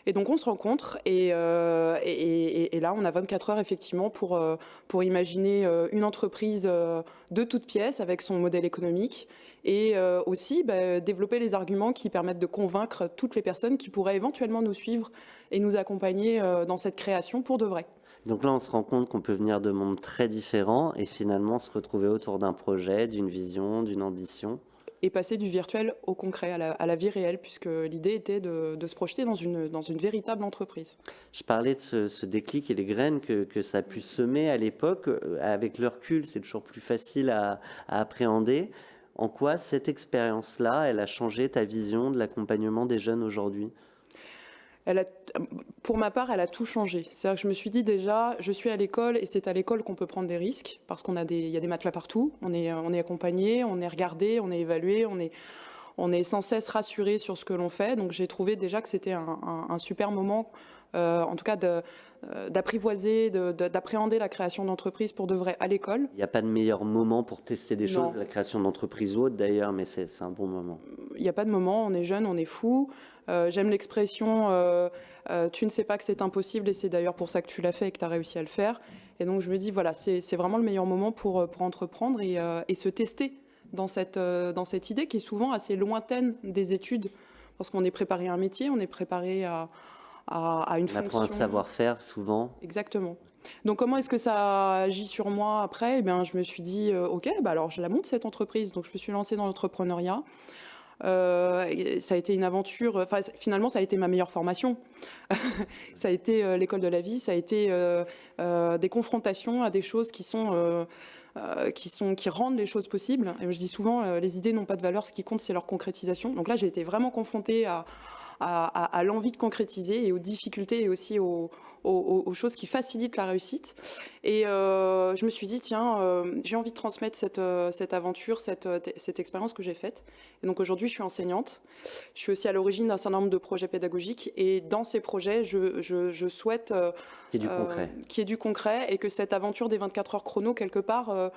Et donc on se rencontre et là on a 24 heures effectivement pour imaginer une entreprise de toutes pièces avec son modèle économique et aussi développer les arguments qui permettent de convaincre toutes les personnes qui pourraient éventuellement nous suivre et nous accompagner dans cette création pour de vrai. Donc là on se rend compte qu'on peut venir de mondes très différents et finalement se retrouver autour d'un projet, d'une vision, d'une ambition. Et passer du virtuel au concret, à la vie réelle, puisque l'idée était de se projeter dans une véritable entreprise. Je parlais de ce déclic et les graines que ça a pu semer à l'époque. Avec le recul, c'est toujours plus facile à appréhender. En quoi cette expérience-là, elle a changé ta vision de l'accompagnement des jeunes aujourd'hui ? Pour ma part, elle a tout changé. C'est-à-dire que je me suis dit déjà, je suis à l'école et c'est à l'école qu'on peut prendre des risques parce qu'il y a des matelas partout. On est accompagné, on est regardé, on est évalué, on est sans cesse rassuré sur ce que l'on fait. Donc j'ai trouvé déjà que c'était un super moment, en tout cas d'apprivoiser, d'appréhender la création d'entreprise pour de vrai à l'école. Il n'y a pas de meilleur moment pour tester des choses, la création d'entreprise ou autre d'ailleurs, mais c'est un bon moment. Il n'y a pas de moment, on est jeune, on est fou. J'aime l'expression tu ne sais pas que c'est impossible et c'est d'ailleurs pour ça que tu l'as fait et que tu as réussi à le faire. Et donc je me dis voilà, c'est vraiment le meilleur moment pour entreprendre et se tester dans cette idée qui est souvent assez lointaine des études parce qu'on est préparé à un métier, on est préparé à une fonction. On apprend un savoir-faire souvent. Exactement. Donc comment est-ce que ça agit sur moi après ? Eh bien, je me suis dit ok, alors je la monte cette entreprise. Donc je me suis lancée dans l'entrepreneuriat. Ça a été une aventure, finalement ça a été ma meilleure formation. Ça a été l'école de la vie, ça a été des confrontations à des choses qui rendent les choses possibles. Et je dis souvent, les idées n'ont pas de valeur, ce qui compte c'est leur concrétisation. Donc là j'ai été vraiment confrontée à l'envie de concrétiser et aux difficultés et aussi aux choses qui facilitent la réussite. Et je me suis dit, tiens, j'ai envie de transmettre cette aventure, cette expérience que j'ai faite. Et donc aujourd'hui, je suis enseignante. Je suis aussi à l'origine d'un certain nombre de projets pédagogiques. Et dans ces projets, je souhaite qu'il y ait du concret et que cette aventure des 24 heures chrono, quelque part,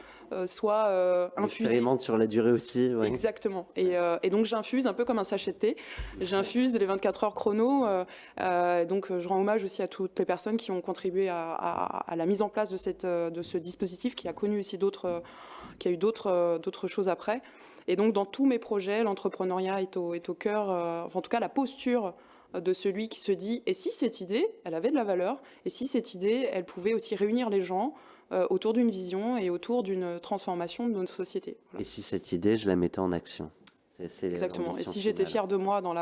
soit infusée. Expérimente sur la durée aussi. Ouais. Exactement. Et donc j'infuse un peu comme un sachet de thé. J'infuse les 24 heures chrono. Donc je rends hommage aussi à toutes les personnes qui ont contribué à la mise en place de ce dispositif qui a connu aussi qui a eu d'autres choses après. Et donc dans tous mes projets, l'entrepreneuriat est au cœur, en tout cas la posture de celui qui se dit et si cette idée, elle avait de la valeur, et si cette idée, elle pouvait aussi réunir les gens autour d'une vision et autour d'une transformation de notre société. Voilà. Et si cette idée, je la mettais en action. C'est exactement. Et si j'étais fière de moi dans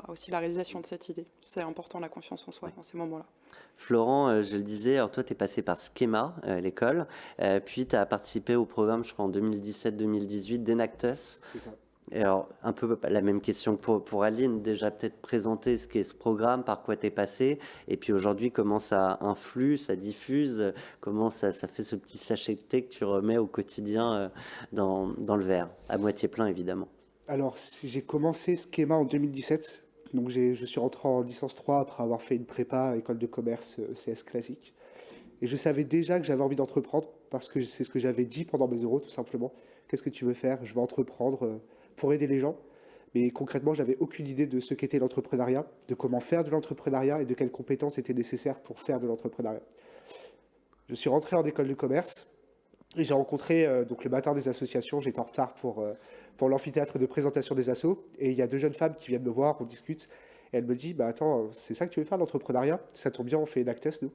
aussi la réalisation de cette idée. C'est important, la confiance en soi dans ces moments-là. Florent, je le disais, alors toi, tu es passé par Schema, l'école, puis tu as participé au programme, je crois, en 2017-2018 d'Enactus. C'est ça. Et alors, un peu la même question pour Aline, déjà peut-être présenter ce qu'est ce programme, par quoi tu es passé, et puis aujourd'hui, comment ça influe, ça diffuse, comment ça fait ce petit sachet de thé que tu remets au quotidien dans le verre, à moitié plein évidemment. Alors, j'ai commencé Schema en 2017. Donc, je suis rentré en licence 3 après avoir fait une prépa, école de commerce, CS classique. Et je savais déjà que j'avais envie d'entreprendre parce que c'est ce que j'avais dit pendant mes euros, tout simplement. Qu'est-ce que tu veux faire ? Je veux entreprendre pour aider les gens. Mais concrètement, j'avais aucune idée de ce qu'était l'entrepreneuriat, de comment faire de l'entrepreneuriat et de quelles compétences étaient nécessaires pour faire de l'entrepreneuriat. Je suis rentré en école de commerce. Et j'ai rencontré donc le matin des associations, j'étais en retard pour l'amphithéâtre de présentation des assos. Et il y a 2 jeunes femmes qui viennent me voir, on discute. Et elle me dit, bah attends, c'est ça que tu veux faire, l'entrepreneuriat ? Ça tombe bien, on fait Enactus, nous.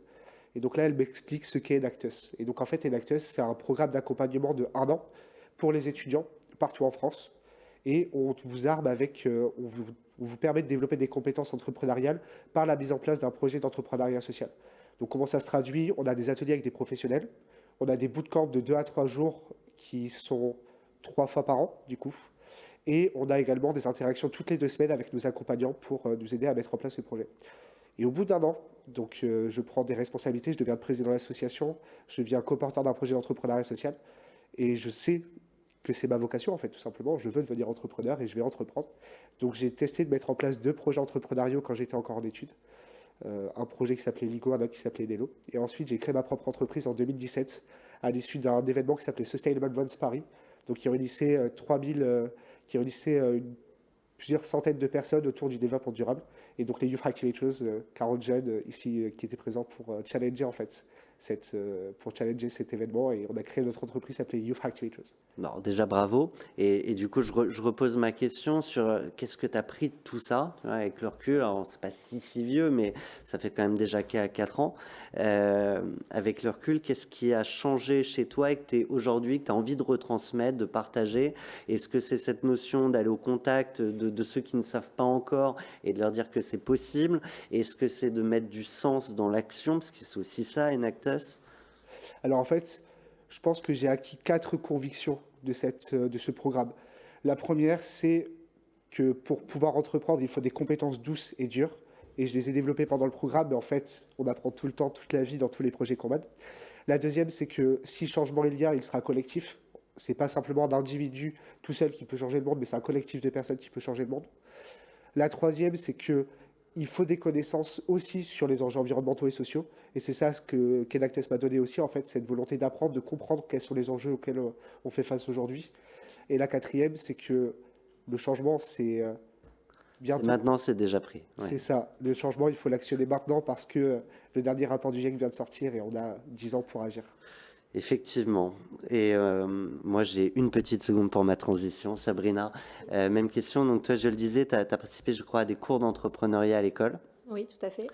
Et donc là, elle m'explique ce qu'est Enactus. Et donc en fait, Enactus, c'est un programme d'accompagnement de 1 an pour les étudiants partout en France. Et on vous arme avec, on vous permet de développer des compétences entrepreneuriales par la mise en place d'un projet d'entrepreneuriat social. Donc comment ça se traduit ? On a des ateliers avec des professionnels. On a des bootcamps de 2 à 3 jours qui sont 3 fois par an, du coup. Et on a également des interactions toutes les 2 semaines avec nos accompagnants pour nous aider à mettre en place ce projet. Et au bout d'un an, donc je prends des responsabilités, je deviens président de l'association, je deviens coporteur d'un projet d'entrepreneuriat social. Et je sais que c'est ma vocation, en fait, tout simplement. Je veux devenir entrepreneur et je vais entreprendre. Donc j'ai testé de mettre en place 2 projets entrepreneuriaux quand j'étais encore en études. Un projet qui s'appelait Ligo, un autre qui s'appelait Nelo. Et ensuite, j'ai créé ma propre entreprise en 2017 à l'issue d'un événement qui s'appelait Sustainable Runs Paris, donc qui réunissait plusieurs centaines de personnes autour du développement durable. Et donc les Youth Activators, 40 jeunes ici qui étaient présents pour challenger en fait pour challenger cet événement, et on a créé notre entreprise qui s'appelait Youth Activators. Bon, déjà bravo, et du coup je repose ma question sur qu'est-ce que tu as pris de tout ça, tu vois, avec le recul. Alors c'est pas si vieux, mais ça fait quand même déjà 4 ans. Avec le recul, qu'est-ce qui a changé chez toi et que tu es aujourd'hui, que tu as envie de retransmettre, de partager? Est-ce que c'est cette notion d'aller au contact de ceux qui ne savent pas encore et de leur dire que c'est possible? Est-ce que c'est de mettre du sens dans l'action, parce que c'est aussi ça, Enactus? Alors en fait, je pense que j'ai acquis 4 convictions de ce programme. La première, c'est que pour pouvoir entreprendre, il faut des compétences douces et dures. Et je les ai développées pendant le programme, mais en fait, on apprend tout le temps, toute la vie, dans tous les projets qu'on mène. La deuxième, c'est que si changement il y a, il sera collectif. Ce n'est pas simplement un individu tout seul qui peut changer le monde, mais c'est un collectif de personnes qui peut changer le monde. La troisième, c'est qu'il faut des connaissances aussi sur les enjeux environnementaux et sociaux. Et c'est ça ce qu'Enactus m'a donné aussi, en fait, cette volonté d'apprendre, de comprendre quels sont les enjeux auxquels on fait face aujourd'hui. Et la quatrième, c'est que le changement, c'est bientôt. Maintenant, c'est déjà pris. Ouais. C'est ça. Le changement, il faut l'actionner maintenant parce que le dernier rapport du GIEC vient de sortir et on a 10 ans pour agir. Effectivement. Et moi, j'ai une petite seconde pour ma transition. Sabrina, même question. Donc, toi, je le disais, tu as participé, je crois, à des cours d'entrepreneuriat à l'école. Oui, tout à fait.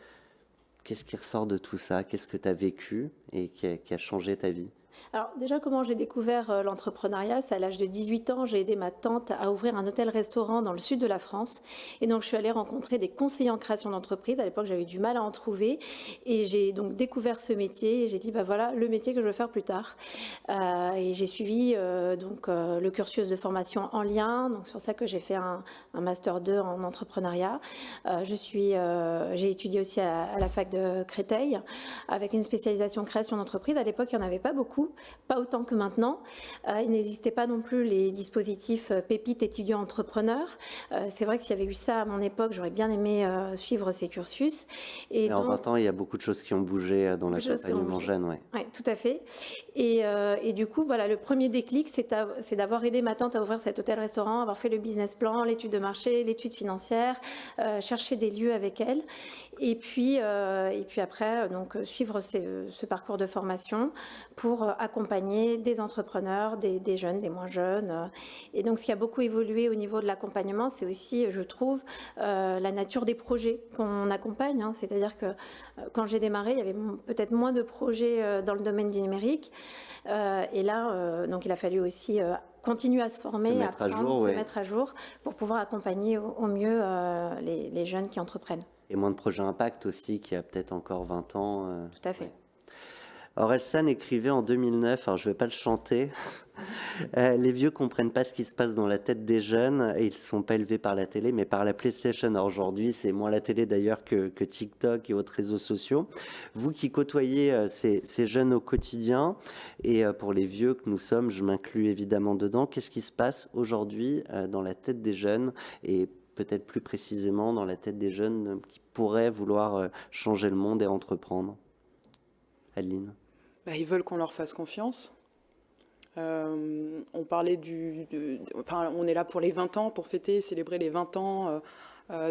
Qu'est-ce qui ressort de tout ça? Qu'est-ce que tu as vécu et qui a changé ta vie? Alors déjà, comment j'ai découvert l'entrepreneuriat? C'est à l'âge de 18 ans, j'ai aidé ma tante à ouvrir un hôtel-restaurant dans le sud de la France. Et donc, je suis allée rencontrer des conseillers en création d'entreprise. À l'époque, j'avais du mal à en trouver. Et j'ai donc découvert ce métier. Et j'ai dit, bah voilà, le métier que je veux faire plus tard. Et j'ai suivi le cursus de formation en lien. Donc, c'est pour ça que j'ai fait un Master 2 en entrepreneuriat. J'ai étudié aussi à la fac de Créteil avec une spécialisation création d'entreprise. À l'époque, il n'y en avait pas beaucoup. Pas autant que maintenant. Il n'existait pas non plus les dispositifs pépites étudiants entrepreneurs. C'est vrai que s'il y avait eu ça à mon époque, j'aurais bien aimé suivre ces cursus. Et en 20 ans, il y a beaucoup de choses qui ont bougé dans l'accompagnement jeune. Ouais. Oui, tout à fait. Et du coup, voilà, le premier déclic, c'est d'avoir aidé ma tante à ouvrir cet hôtel-restaurant, avoir fait le business plan, l'étude de marché, l'étude financière, chercher des lieux avec elle. Et puis après, donc, suivre ce parcours de formation pour accompagner des entrepreneurs, des jeunes, des moins jeunes. Et donc, ce qui a beaucoup évolué au niveau de l'accompagnement, c'est aussi, je trouve, la nature des projets qu'on accompagne. Hein. C'est-à-dire que quand j'ai démarré, il y avait peut-être moins de projets dans le domaine du numérique. Et là, donc, il a fallu aussi continuer à se former, apprendre, se mettre à jour pour pouvoir accompagner au mieux les jeunes qui entreprennent. Et moins de projets impact aussi, qui a peut-être encore 20 ans. Tout à fait. Ouais. Orelsan écrivait en 2009, alors je ne vais pas le chanter, les vieux ne comprennent pas ce qui se passe dans la tête des jeunes et ils ne sont pas élevés par la télé mais par la PlayStation. Alors aujourd'hui, c'est moins la télé d'ailleurs que TikTok et autres réseaux sociaux. Vous qui côtoyez ces jeunes au quotidien et pour les vieux que nous sommes, je m'inclus évidemment dedans, qu'est-ce qui se passe aujourd'hui dans la tête des jeunes et peut-être plus précisément dans la tête des jeunes qui pourraient vouloir changer le monde et entreprendre? Adeline? Ils veulent qu'on leur fasse confiance. On parlait on est là pour les 20 ans, pour fêter, célébrer les 20 ans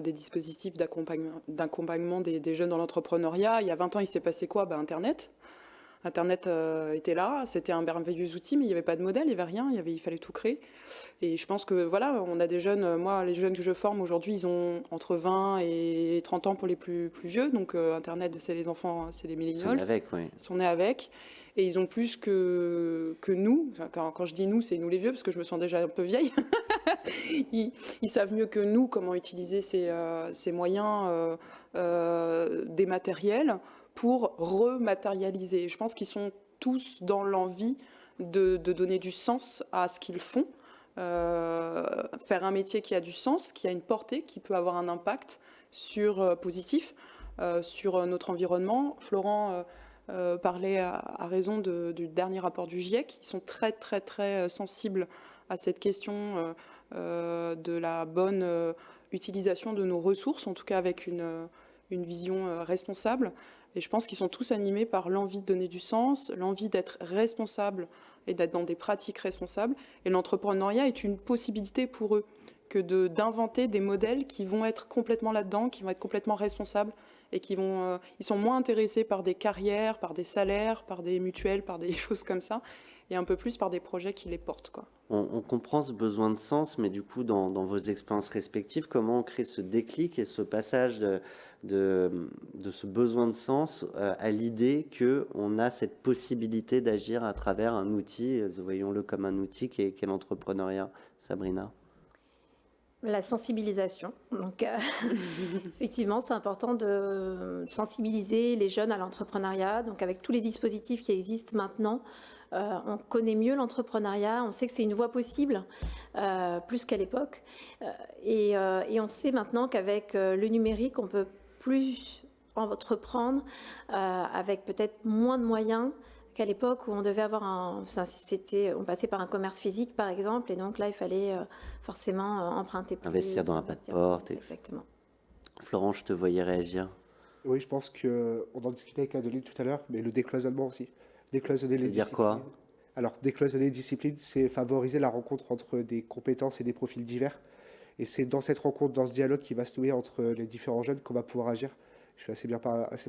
des dispositifs d'accompagnement des jeunes dans l'entrepreneuriat. Il y a 20 ans, il s'est passé quoi? Internet. Internet était là, c'était un merveilleux outil, mais il n'y avait pas de modèle, il n'y avait rien, il fallait tout créer. Et je pense que voilà, on a des jeunes, moi les jeunes que je forme aujourd'hui, ils ont entre 20 et 30 ans pour les plus vieux, donc Internet c'est les enfants, c'est les millennials. Ils sont nés avec, et ils ont plus que nous, enfin, quand je dis nous, c'est nous les vieux, parce que je me sens déjà un peu vieille. Ils savent mieux que nous comment utiliser ces moyens dématériels pour rematérialiser. Je pense qu'ils sont tous dans l'envie de donner du sens à ce qu'ils font, faire un métier qui a du sens, qui a une portée, qui peut avoir un impact positif sur notre environnement. Florent parlait à raison du dernier rapport du GIEC. Ils sont très, très, très sensibles à cette question de la bonne utilisation de nos ressources, en tout cas avec une vision responsable. Et je pense qu'ils sont tous animés par l'envie de donner du sens, l'envie d'être responsable et d'être dans des pratiques responsables. Et l'entrepreneuriat est une possibilité pour eux que d'inventer des modèles qui vont être complètement là-dedans, qui vont être complètement responsables et ils sont moins intéressés par des carrières, par des salaires, par des mutuelles, par des choses comme ça, et un peu plus par des projets qui les portent, quoi. On comprend ce besoin de sens, mais du coup, dans vos expériences respectives, comment on crée ce déclic et ce passage de ce besoin de sens à l'idée qu'on a cette possibilité d'agir à travers un outil, voyons-le comme un outil qui est l'entrepreneuriat. Sabrina? La sensibilisation. Donc, effectivement, c'est important de sensibiliser les jeunes à l'entrepreneuriat. Donc, avec tous les dispositifs qui existent maintenant, on connaît mieux l'entrepreneuriat, on sait que c'est une voie possible, plus qu'à l'époque. Et on sait maintenant qu'avec le numérique, on peut plus entreprendre avec peut-être moins de moyens qu'à l'époque où on devait avoir on passait par un commerce physique par exemple, et donc là il fallait forcément emprunter plus. Investir dans un pas de porte. Exactement. Florent, je te voyais réagir. Oui, je pense qu'on en discutait avec Adeline tout à l'heure, mais le décloisonnement aussi. Décloisonner les dire quoi? Alors, décloisonner les disciplines, c'est favoriser la rencontre entre des compétences et des profils divers. Et c'est dans cette rencontre, dans ce dialogue qui va se nouer entre les différents jeunes qu'on va pouvoir agir. Je suis assez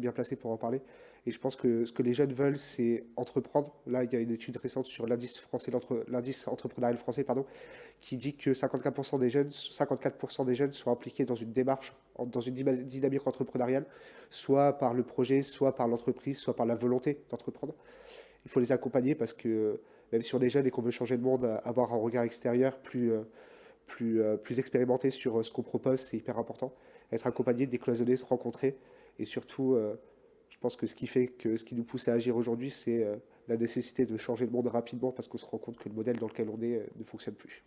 bien placé pour en parler. Et je pense que ce que les jeunes veulent, c'est entreprendre. Là, il y a une étude récente sur l'indice entrepreneurial français, qui dit que 54% des jeunes sont impliqués dans une démarche, dans une dynamique entrepreneuriale, soit par le projet, soit par l'entreprise, soit par la volonté d'entreprendre. Il faut les accompagner parce que même si on est jeune et qu'on veut changer le monde, avoir un regard extérieur plus expérimenté sur ce qu'on propose, c'est hyper important. Être accompagné, décloisonner, se rencontrer. Et surtout, je pense que ce qui nous pousse à agir aujourd'hui, c'est la nécessité de changer le monde rapidement parce qu'on se rend compte que le modèle dans lequel on est ne fonctionne plus.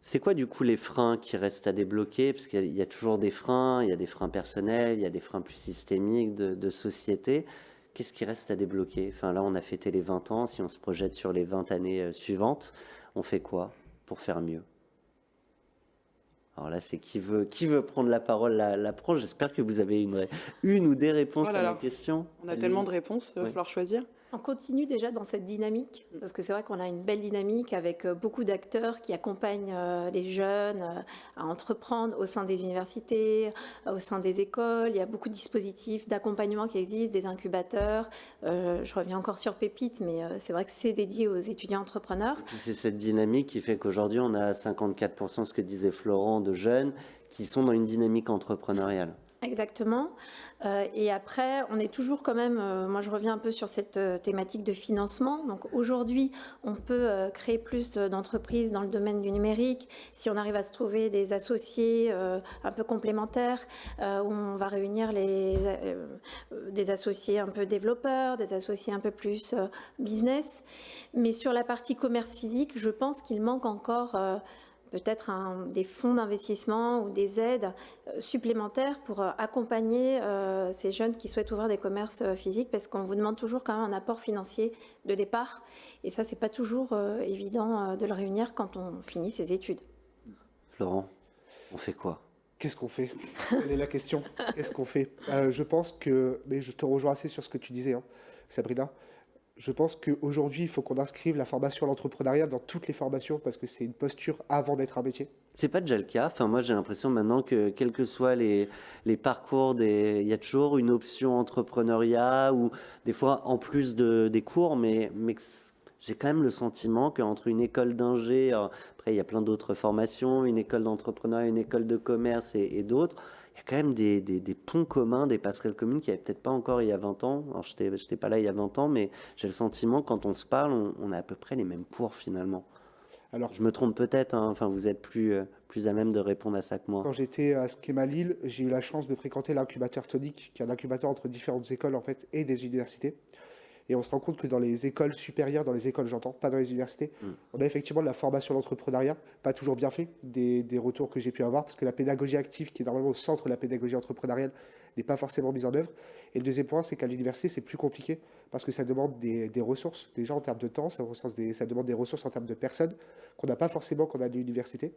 C'est quoi du coup les freins qui restent à débloquer? Parce qu'il y a toujours des freins, il y a des freins personnels, il y a des freins plus systémiques de société. Qu'est-ce qui reste à débloquer? Enfin là, on a fêté les 20 ans. Si on se projette sur les 20 années suivantes, on fait quoi pour faire mieux? Alors là, c'est qui veut prendre la parole la pro. J'espère que vous avez une ou des réponses à la question. On a tellement de réponses, il va falloir choisir. On continue déjà dans cette dynamique, parce que c'est vrai qu'on a une belle dynamique avec beaucoup d'acteurs qui accompagnent les jeunes à entreprendre au sein des universités, au sein des écoles. Il y a beaucoup de dispositifs d'accompagnement qui existent, des incubateurs. Je reviens encore sur Pépite, mais c'est vrai que c'est dédié aux étudiants entrepreneurs. C'est cette dynamique qui fait qu'aujourd'hui, on a 54%, ce que disait Florent, de jeunes qui sont dans une dynamique entrepreneuriale. Exactement. Et après, on est toujours quand même, moi je reviens un peu sur cette thématique de financement. Donc aujourd'hui, on peut créer plus d'entreprises dans le domaine du numérique si on arrive à se trouver des associés un peu complémentaires, où on va réunir des associés un peu développeurs, des associés un peu plus business. Mais sur la partie commerce physique, je pense qu'il manque encore peut-être des fonds d'investissement ou des aides supplémentaires pour accompagner ces jeunes qui souhaitent ouvrir des commerces physiques, parce qu'on vous demande toujours quand même un apport financier de départ. Et ça, c'est pas toujours évident de le réunir quand on finit ses études. Florent, on fait quoi? Qu'est-ce qu'on fait? Quelle est la question? Qu'est-ce qu'on fait? Je pense que, mais je te rejoins assez sur ce que tu disais, Sabrina. Je pense qu'aujourd'hui, il faut qu'on inscrive la formation à l'entrepreneuriat dans toutes les formations parce que c'est une posture avant d'être un métier. C'est pas déjà le cas. Enfin, moi, j'ai l'impression maintenant que, quels que soient les parcours, il y a toujours une option entrepreneuriat ou des fois en plus des cours, mais j'ai quand même le sentiment qu'entre une école d'ingé, après il y a plein d'autres formations, une école d'entrepreneuriat, une école de commerce et d'autres, il y a quand même des ponts communs, des passerelles communes qu'il n'y avait peut-être pas encore il y a 20 ans. Alors, je n'étais pas là il y a 20 ans, mais j'ai le sentiment, quand on se parle, on a à peu près les mêmes cours finalement. Alors, je me trompe peut-être, enfin, vous êtes plus à même de répondre à ça que moi. Quand j'étais à Schema Lille, j'ai eu la chance de fréquenter l'incubateur Tonic, qui est un incubateur entre différentes écoles en fait, et des universités. Et on se rend compte que dans les écoles supérieures, dans les écoles, j'entends, pas dans les universités, on a effectivement de la formation à l'entrepreneuriat, pas toujours bien fait, des retours que j'ai pu avoir, parce que la pédagogie active, qui est normalement au centre de la pédagogie entrepreneuriale, n'est pas forcément mise en œuvre. Et le deuxième point, c'est qu'à l'université, c'est plus compliqué, parce que ça demande des ressources, déjà en termes de temps, ça demande des ressources en termes de personnes, qu'on n'a pas forcément quand on a de l'université.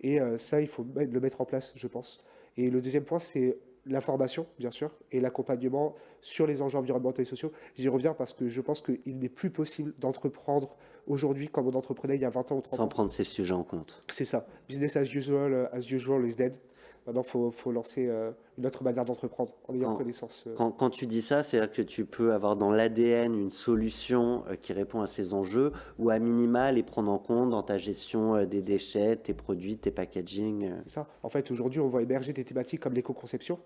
Et ça, il faut le mettre en place, je pense. Et le deuxième point, c'est la formation, bien sûr, et l'accompagnement sur les enjeux environnementaux et sociaux. J'y reviens parce que je pense qu'il n'est plus possible d'entreprendre aujourd'hui comme on entreprenait il y a 20 ans ou 30 ans. Sans prendre ces sujets en compte. C'est ça. Business as usual is dead. Maintenant, il faut lancer une autre manière d'entreprendre en ayant connaissance. Quand tu dis ça, c'est-à-dire que tu peux avoir dans l'ADN une solution qui répond à ces enjeux ou à minima les prendre en compte dans ta gestion des déchets, tes produits, tes packaging. C'est ça. En fait, aujourd'hui, on voit émerger des thématiques comme l'éco-conception.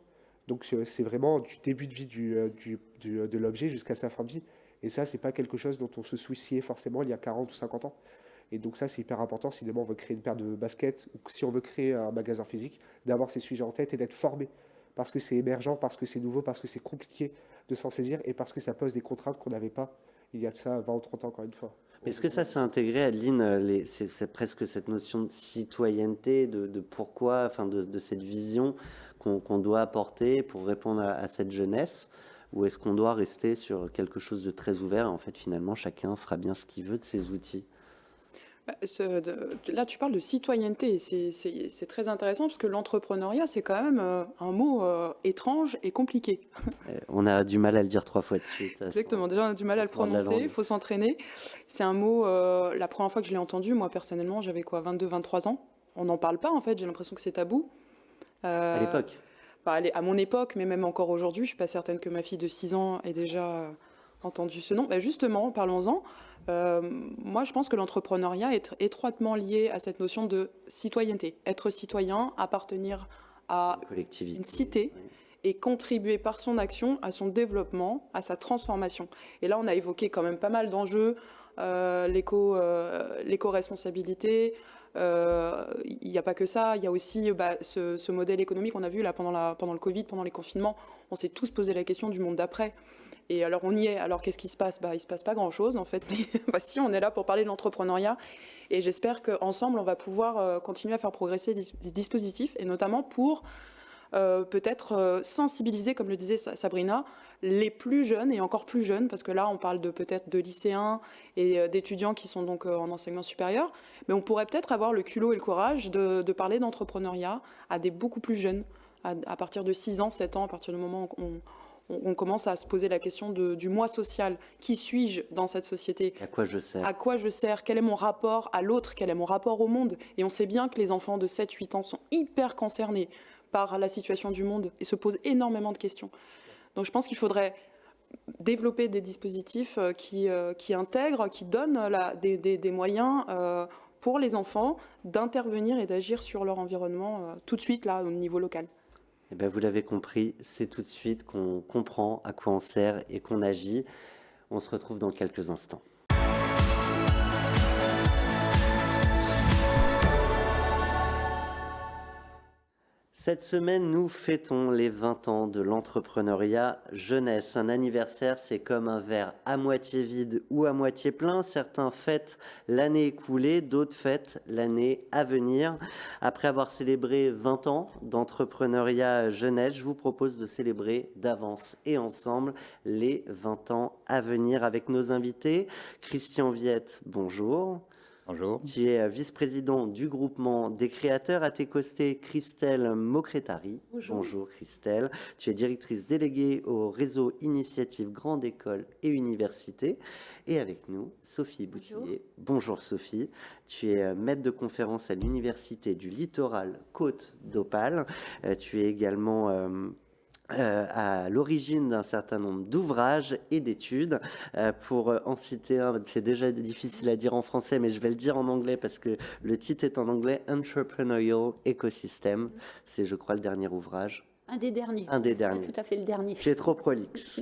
Donc, c'est vraiment du début de vie de l'objet jusqu'à sa fin de vie. Et ça, ce n'est pas quelque chose dont on se souciait forcément il y a 40 ou 50 ans. Et donc ça, c'est hyper important si demain on veut créer une paire de baskets ou si on veut créer un magasin physique, d'avoir ces sujets en tête et d'être formé. Parce que c'est émergent, parce que c'est nouveau, parce que c'est compliqué de s'en saisir et parce que ça pose des contraintes qu'on n'avait pas il y a de ça 20 ou 30 ans, encore une fois. Est-ce que ça s'est intégré, Adeline, c'est presque cette notion de citoyenneté, de pourquoi, enfin de cette vision qu'on doit apporter pour répondre à cette jeunesse? Ou est-ce qu'on doit rester sur quelque chose de très ouvert et en fait, finalement, chacun fera bien ce qu'il veut de ces outils? Là, tu parles de citoyenneté, c'est très intéressant parce que l'entrepreneuriat, c'est quand même un mot étrange et compliqué. On a du mal à le dire 3 fois de suite. Exactement, déjà on a du mal à le prononcer, il faut s'entraîner. C'est un mot, la première fois que je l'ai entendu, moi personnellement, j'avais quoi, 22-23 ans. On n'en parle pas en fait, j'ai l'impression que c'est tabou. À l'époque à mon époque, mais même encore aujourd'hui, je ne suis pas certaine que ma fille de 6 ans ait déjà entendu ce nom. Justement, parlons-en. Moi, je pense que l'entrepreneuriat est étroitement lié à cette notion de citoyenneté. Être citoyen, appartenir à une cité et contribuer par son action à son développement, à sa transformation. Et là, on a évoqué quand même pas mal d'enjeux, l'éco-responsabilité. Il n'y a pas que ça, il y a aussi ce modèle économique qu'on a vu là pendant le Covid, pendant les confinements. On s'est tous posé la question du monde d'après. Et alors on y est, alors qu'est-ce qui se passe? Il ne se passe pas grand-chose en fait. Si, on est là pour parler de l'entrepreneuriat et j'espère qu'ensemble on va pouvoir continuer à faire progresser des dispositifs et notamment pour peut-être sensibiliser, comme le disait Sabrina, les plus jeunes et encore plus jeunes, parce que là on parle peut-être de lycéens et d'étudiants qui sont donc en enseignement supérieur, mais on pourrait peut-être avoir le culot et le courage de parler d'entrepreneuriat à des beaucoup plus jeunes, à partir de 6 ans, 7 ans, à partir du moment où on commence à se poser la question du moi social. Qui suis-je dans cette société? À quoi je sers? À quoi je sers? Quel est mon rapport à l'autre? Quel est mon rapport au monde? Et on sait bien que les enfants de 7-8 ans sont hyper concernés par la situation du monde et se posent énormément de questions. Donc je pense qu'il faudrait développer des dispositifs qui intègrent, qui donnent des moyens pour les enfants d'intervenir et d'agir sur leur environnement tout de suite là au niveau local. Eh bien, vous l'avez compris, c'est tout de suite qu'on comprend à quoi on sert et qu'on agit. On se retrouve dans quelques instants. Cette semaine, nous fêtons les 20 ans de l'entrepreneuriat jeunesse. Un anniversaire, c'est comme un verre à moitié vide ou à moitié plein. Certains fêtent l'année écoulée, d'autres fêtent l'année à venir. Après avoir célébré 20 ans d'entrepreneuriat jeunesse, je vous propose de célébrer d'avance et ensemble les 20 ans à venir avec nos invités. Christian Viette, bonjour. Bonjour. Tu es vice-président du groupement des créateurs. À tes côtés, Christelle Mocretari. Bonjour. Bonjour Christelle. Tu es directrice déléguée au réseau Initiative Grande École et Université. Et avec nous, Sophie Boutillier. Bonjour Sophie. Tu es maître de conférence à l'Université du Littoral Côte d'Opale. Tu es également à l'origine d'un certain nombre d'ouvrages et d'études. Pour en citer un, c'est déjà difficile à dire en français, mais je vais le dire en anglais parce que le titre est en anglais, Entrepreneurial Ecosystem. C'est, je crois, le dernier ouvrage. Un des derniers. Un des C'est pas derniers. tout à fait le dernier. Tu es trop prolixe.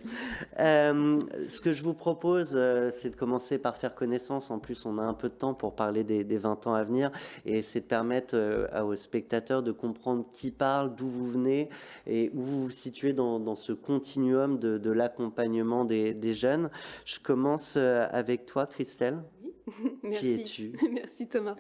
Ce que je vous propose, c'est de commencer par faire connaissance. En plus, on a un peu de temps pour parler des 20 ans à venir. Et c'est de permettre aux spectateurs de comprendre qui parle, d'où vous venez et où vous vous situez dans ce continuum de l'accompagnement des jeunes. Je commence avec toi, Christelle. Merci. Qui es-tu? Merci Thomas.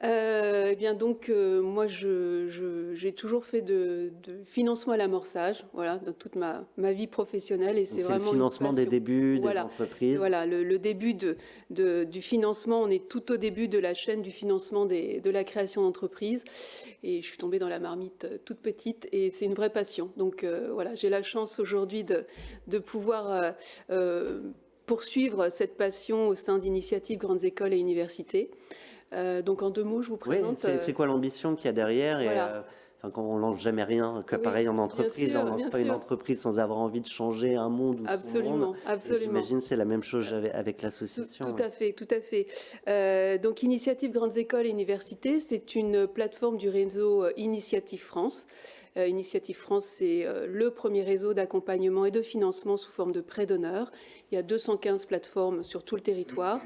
Eh bien donc moi j'ai toujours fait de financement à l'amorçage, voilà, dans toute ma vie professionnelle, et c'est C'est le vraiment une financement des passion. débuts des Voilà. entreprises. Voilà, le début du financement, on est tout au début de la chaîne du financement de la création d'entreprises, et je suis tombée dans la marmite toute petite, et c'est une vraie passion. Donc voilà, j'ai la chance aujourd'hui de pouvoir poursuivre cette passion au sein d'initiatives Grandes Écoles et Universités. Donc en 2 mots, je vous Oui, présente. c'est quoi l'ambition qu'il y a derrière? Voilà. Enfin, quand on lance jamais rien, que Oui, pareil en bien entreprise, sûr, on lance bien pas une sûr. entreprise sans avoir envie de changer un monde ou son Absolument, monde. Et absolument. j'imagine c'est la même chose avec l'association. Tout à fait, tout à fait. Donc, Initiative Grandes Écoles et Universités, c'est une plateforme du réseau Initiative France. Initiative France, c'est le premier réseau d'accompagnement et de financement sous forme de prêt d'honneur. Il y a 215 plateformes sur tout le territoire.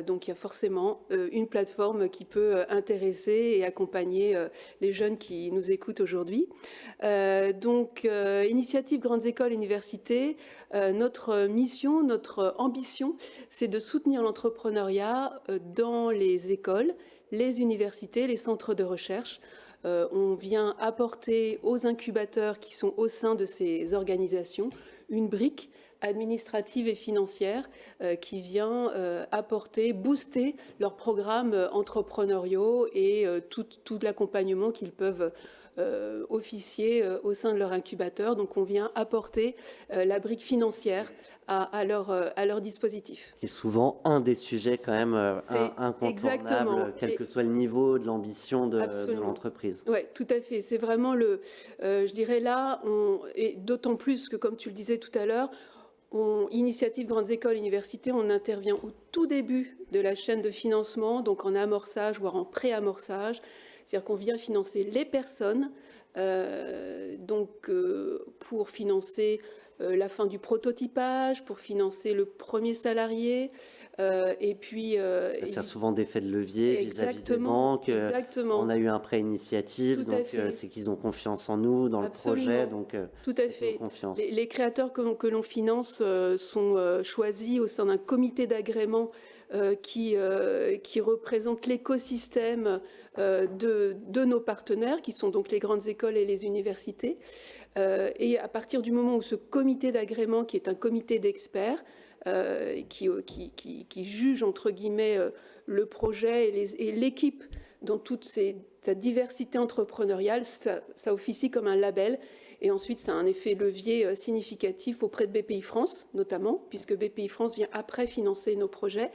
Donc, il y a forcément une plateforme qui peut intéresser et accompagner les jeunes qui nous écoutent aujourd'hui. Initiative Grandes Écoles et Universités, notre mission, notre ambition, c'est de soutenir l'entrepreneuriat dans les écoles, les universités, les centres de recherche. On vient apporter aux incubateurs qui sont au sein de ces organisations une brique administrative et financière qui vient apporter, booster leurs programmes entrepreneuriaux et tout l'accompagnement qu'ils peuvent officier au sein de leur incubateur. Donc on vient apporter la brique financière à leur dispositif. Qui est souvent un des sujets quand même incontournables, quel que soit le niveau de l'ambition de l'entreprise. Oui, tout à fait. C'est vraiment je dirais là, et d'autant plus que, comme tu le disais tout à l'heure, Initiative Grandes Écoles Universités, on intervient au tout début de la chaîne de financement, donc en amorçage, voire en pré-amorçage. C'est-à-dire qu'on vient financer les personnes, pour financer la fin du prototypage, pour financer le premier salarié, et puis... Ça sert souvent d'effet de levier vis-à-vis des banques. Exactement. On a eu un prêt initiative, Tout à donc fait. c'est qu'ils ont confiance en nous, dans Absolument. le projet, donc Tout à fait. confiance. Les créateurs que l'on finance sont choisis au sein d'un comité d'agrément qui représente l'écosystème de nos partenaires, qui sont donc les grandes écoles et les universités. Et à partir du moment où ce comité d'agrément, qui est un comité d'experts, qui juge, entre guillemets, le projet et l'équipe dans toute sa diversité entrepreneuriale, ça officie comme un label. Et ensuite, ça a un effet levier significatif auprès de BPI France, notamment, puisque BPI France vient après financer nos projets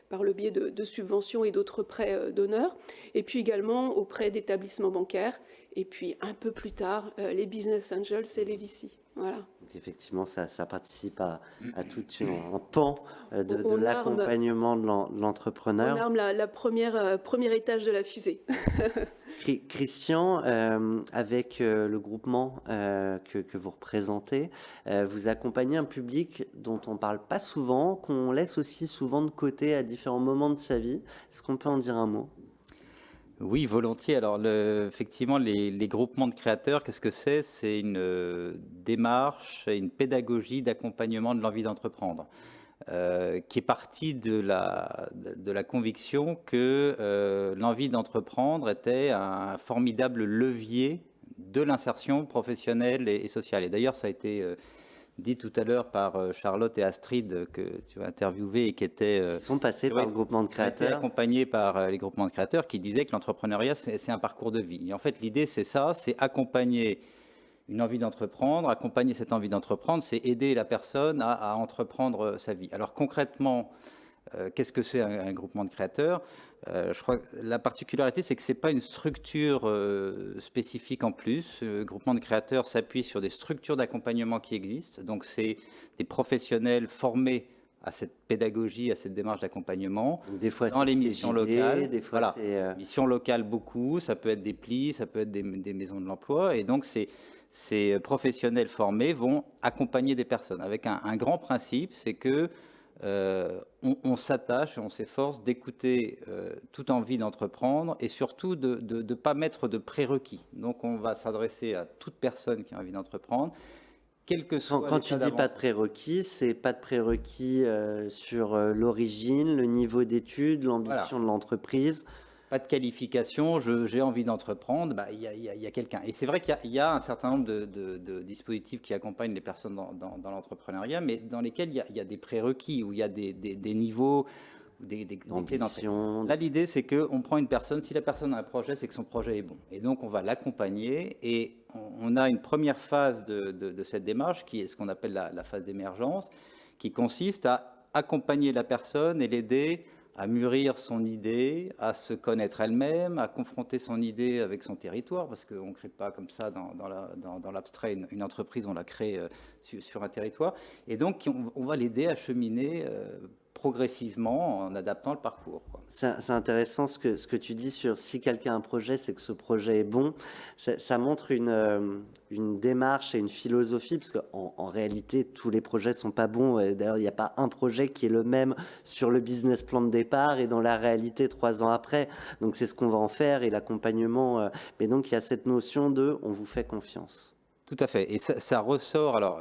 par le biais de subventions et d'autres prêts d'honneur, et puis également auprès d'établissements bancaires, et puis un peu plus tard, les business angels et les VC. Voilà. Donc effectivement, ça participe à tout un pan de l'accompagnement de l'entrepreneur. On arme la premier étage de la fusée. Christian, avec le groupement que vous représentez, vous accompagnez un public dont on ne parle pas souvent, qu'on laisse aussi souvent de côté à différents moments de sa vie. Est-ce qu'on peut en dire un mot ? Oui, volontiers. Alors, effectivement, les groupements de créateurs, qu'est-ce que c'est ? C'est une démarche, une pédagogie d'accompagnement de l'envie d'entreprendre, qui est partie de la conviction que l'envie d'entreprendre était un formidable levier de l'insertion professionnelle et sociale. Et d'ailleurs, ça a été dit tout à l'heure par Charlotte et Astrid, que tu as interviewé et qui étaient... sont passés par le groupement de créateurs. Accompagnés par les groupements de créateurs qui disaient que l'entrepreneuriat, c'est un parcours de vie. Et en fait, l'idée, c'est ça, c'est accompagner une envie d'entreprendre. Accompagner cette envie d'entreprendre, c'est aider la personne à entreprendre sa vie. Alors concrètement, qu'est-ce que c'est un groupement de créateurs ? Je crois que la particularité, c'est que ce n'est pas une structure spécifique en plus. Le groupement de créateurs s'appuie sur des structures d'accompagnement qui existent. Donc, c'est des professionnels formés à cette pédagogie, à cette démarche d'accompagnement. Des fois, dans les missions locales. Des fois, missions locales, beaucoup. Ça peut être des plis, ça peut être des maisons de l'emploi. Et donc, ces professionnels formés vont accompagner des personnes avec un grand principe, c'est que on s'attache et on s'efforce d'écouter toute envie d'entreprendre et surtout de ne pas mettre de prérequis. Donc on va s'adresser à toute personne qui a envie d'entreprendre, quel que soit Quand tu dis pas de prérequis, c'est pas de prérequis sur l'origine, le niveau d'études, l'ambition de l'entreprise. Pas de qualification, j'ai envie d'entreprendre, il y a quelqu'un. Et c'est vrai qu'il y a un certain nombre de dispositifs qui accompagnent les personnes dans l'entrepreneuriat, mais dans lesquels il y a des prérequis, où il y a des niveaux, des clés d'entrée. Là, l'idée, c'est qu'on prend une personne, si la personne a un projet, c'est que son projet est bon. Et donc, on va l'accompagner et on a une première phase de cette démarche, qui est ce qu'on appelle la phase d'émergence, qui consiste à accompagner la personne et l'aider à mûrir son idée, à se connaître elle-même, à confronter son idée avec son territoire, parce qu'on ne crée pas comme ça dans l'abstrait une entreprise, on la crée sur un territoire. Et donc, on va l'aider à cheminer progressivement en adaptant le parcours. C'est intéressant ce que tu dis sur si quelqu'un a un projet, c'est que ce projet est bon. Ça montre une démarche et une philosophie, parce qu'en réalité, tous les projets ne sont pas bons. D'ailleurs, il n'y a pas un projet qui est le même sur le business plan de départ et dans la réalité 3 ans après. Donc, c'est ce qu'on va en faire et l'accompagnement. Mais donc, il y a cette notion de « on vous fait confiance ». Tout à fait. Et ça ressort, alors,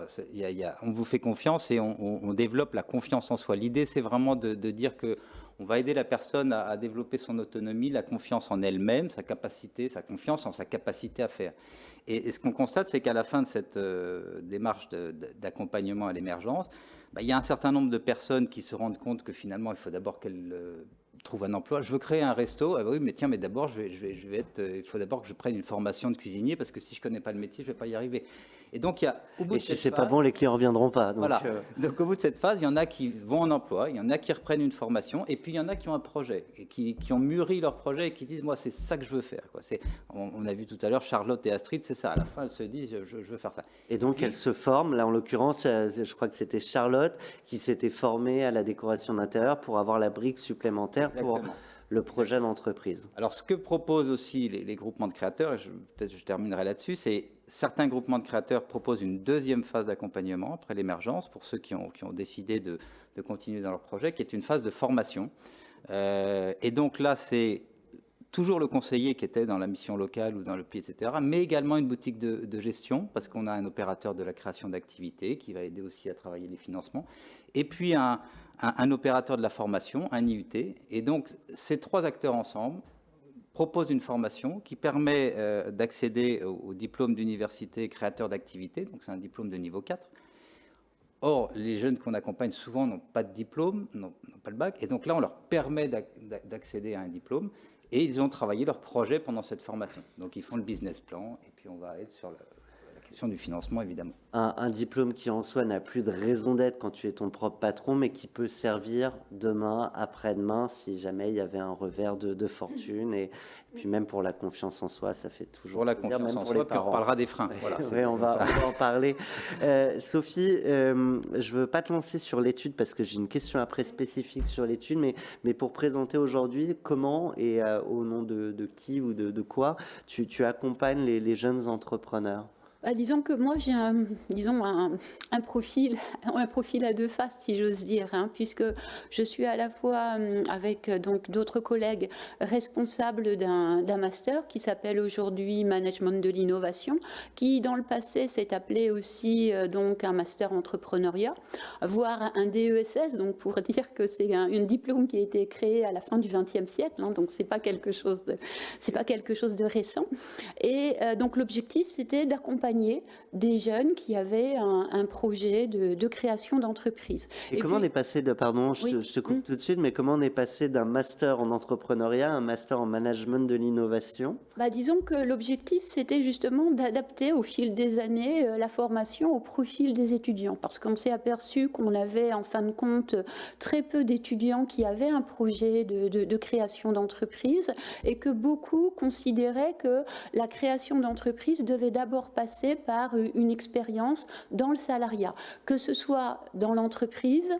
on vous fait confiance et on développe la confiance en soi. L'idée, c'est vraiment de dire qu'on va aider la personne à développer son autonomie, la confiance en elle-même, sa confiance en sa capacité à faire. Et ce qu'on constate, c'est qu'à la fin de cette démarche d'accompagnement à l'émergence, il y a un certain nombre de personnes qui se rendent compte que finalement, il faut d'abord qu'elles trouvent un emploi. Je veux créer un resto. Ah oui, mais tiens, mais d'abord, il faut d'abord que je prenne une formation de cuisinier parce que si je connais pas le métier, je vais pas y arriver. Et donc, au bout de cette si c'est phase, pas bon, les clients ne reviendront pas. Donc, voilà. Donc, au bout de cette phase, il y en a qui vont en emploi, il y en a qui reprennent une formation, et puis il y en a qui ont un projet, et qui ont mûri leur projet et qui disent, moi, c'est ça que je veux faire. On a vu tout à l'heure Charlotte et Astrid, c'est ça. À la fin, elles se disent, je veux faire ça. Et donc, elles se forment. Là, en l'occurrence, je crois que c'était Charlotte qui s'était formée à la décoration d'intérieur pour avoir la brique supplémentaire. Exactement. Pour le projet d'entreprise. Alors, ce que proposent aussi les groupements de créateurs, et peut-être je terminerai là-dessus, c'est certains groupements de créateurs proposent une deuxième phase d'accompagnement après l'émergence pour ceux qui ont décidé de continuer dans leur projet, qui est une phase de formation. Et donc là, c'est toujours le conseiller qui était dans la mission locale ou dans le PLI, etc., mais également une boutique de gestion, parce qu'on a un opérateur de la création d'activités qui va aider aussi à travailler les financements, et puis un opérateur de la formation, un IUT. Et donc, ces 3 acteurs ensemble proposent une formation qui permet d'accéder au diplôme d'université créateur d'activité, donc c'est un diplôme de niveau 4. Or, les jeunes qu'on accompagne souvent n'ont pas de diplôme, n'ont pas le bac, et donc là, on leur permet d'accéder à un diplôme, et ils ont travaillé leur projet pendant cette formation. Donc, ils font le business plan, et puis on va être sur la question du financement, évidemment. Un diplôme qui, en soi, n'a plus de raison d'être quand tu es ton propre patron, mais qui peut servir demain, après-demain, si jamais il y avait un revers de fortune. Et puis même pour la confiance en soi, ça fait toujours pour la confiance en soi, puis on parlera des freins. Voilà, oui, on va en parler. Sophie, je ne veux pas te lancer sur l'étude parce que j'ai une question après spécifique sur l'étude, mais pour présenter aujourd'hui comment et au nom de qui ou de quoi tu accompagnes les jeunes entrepreneurs. Disons que moi j'ai un profil à 2 faces, si j'ose dire, puisque je suis à la fois avec donc d'autres collègues responsables d'un master qui s'appelle aujourd'hui Management de l'innovation, qui dans le passé s'est appelé aussi donc un master entrepreneuriat, voire un DESS, donc pour dire que c'est un diplôme qui a été créé à la fin du XXe siècle, donc c'est pas quelque chose de récent. Et donc l'objectif c'était d'accompagner des jeunes qui avaient un projet de création d'entreprise. Et comment on est passé de, pardon, je te coupe tout de suite, mais comment on est passé d'un master en entrepreneuriat à un master en management de l'innovation ? Disons que l'objectif, c'était justement d'adapter au fil des années la formation au profil des étudiants, parce qu'on s'est aperçu qu'on avait en fin de compte très peu d'étudiants qui avaient un projet de création d'entreprise et que beaucoup considéraient que la création d'entreprise devait d'abord passer passer par une expérience dans le salariat, que ce soit dans l'entreprise,